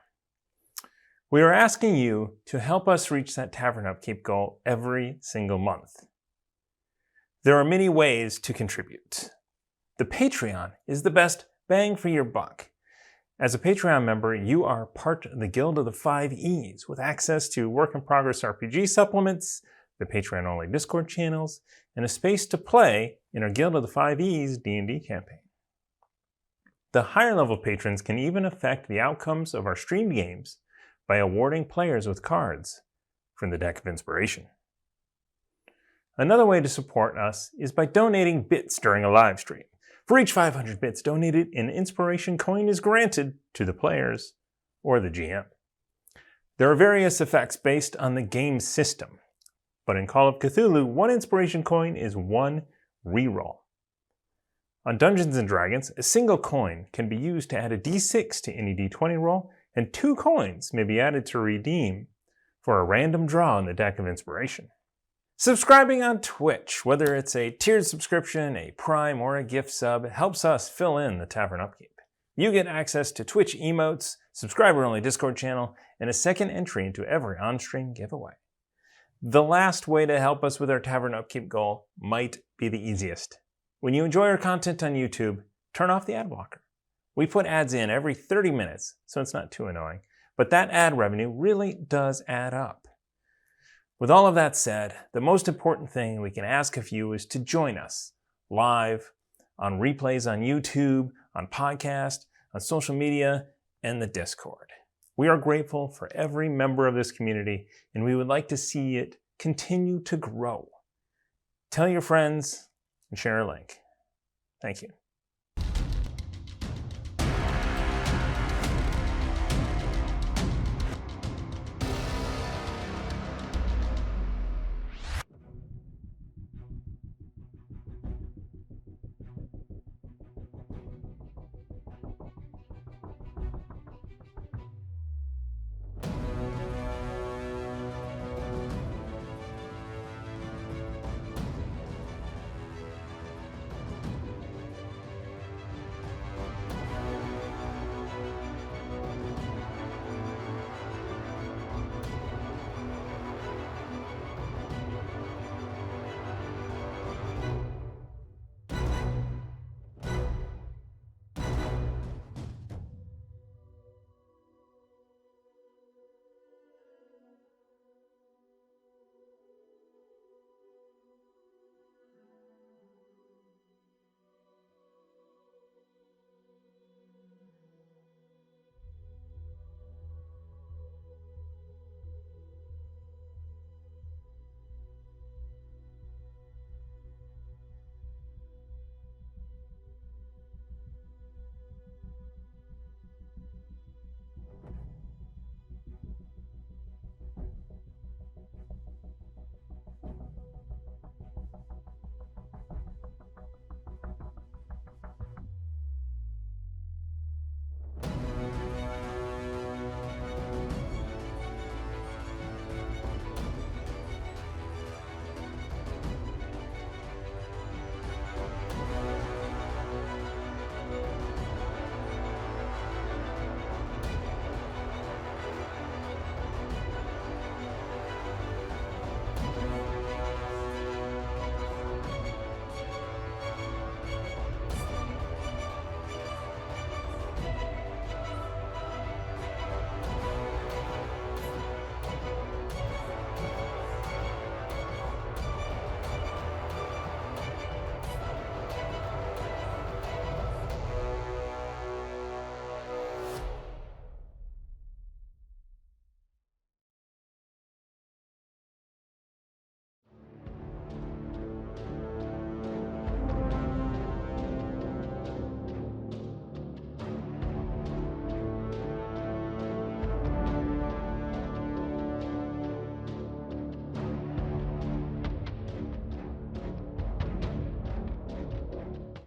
We are asking you to help us reach that Tavern Upkeep goal every single month. There are many ways to contribute. The Patreon is the best bang for your buck. As a Patreon member, you are part of the Guild of the 5 E's with access to work-in-progress RPG supplements, the Patreon-only Discord channels, and a space to play in our Guild of the 5 E's D&D campaign. The higher-level patrons can even affect the outcomes of our streamed games by awarding players with cards from the Deck of Inspiration. Another way to support us is by donating bits during a live stream. For each 500 bits donated, an inspiration coin is granted to the players or the GM. There are various effects based on the game system, but in Call of Cthulhu, 1 inspiration coin is 1 reroll. On Dungeons & Dragons, a single coin can be used to add a d6 to any d20 roll, and 2 coins may be added to redeem for a random draw in the Deck of Inspiration. Subscribing on Twitch, whether it's a tiered subscription, a Prime, or a gift sub, helps us fill in the Tavern Upkeep. You get access to Twitch emotes, subscriber-only Discord channel, and a second entry into every on-stream giveaway. The last way to help us with our Tavern Upkeep goal might be the easiest. When you enjoy our content on YouTube, turn off the ad blocker. We put ads in every 30 minutes, so it's not too annoying, but that ad revenue really does add up. With all of that said, the most important thing we can ask of you is to join us live, on replays on YouTube, on podcast, on social media, and the Discord. We are grateful for every member of this community, and we would like to see it continue to grow. Tell your friends and share a link. Thank you.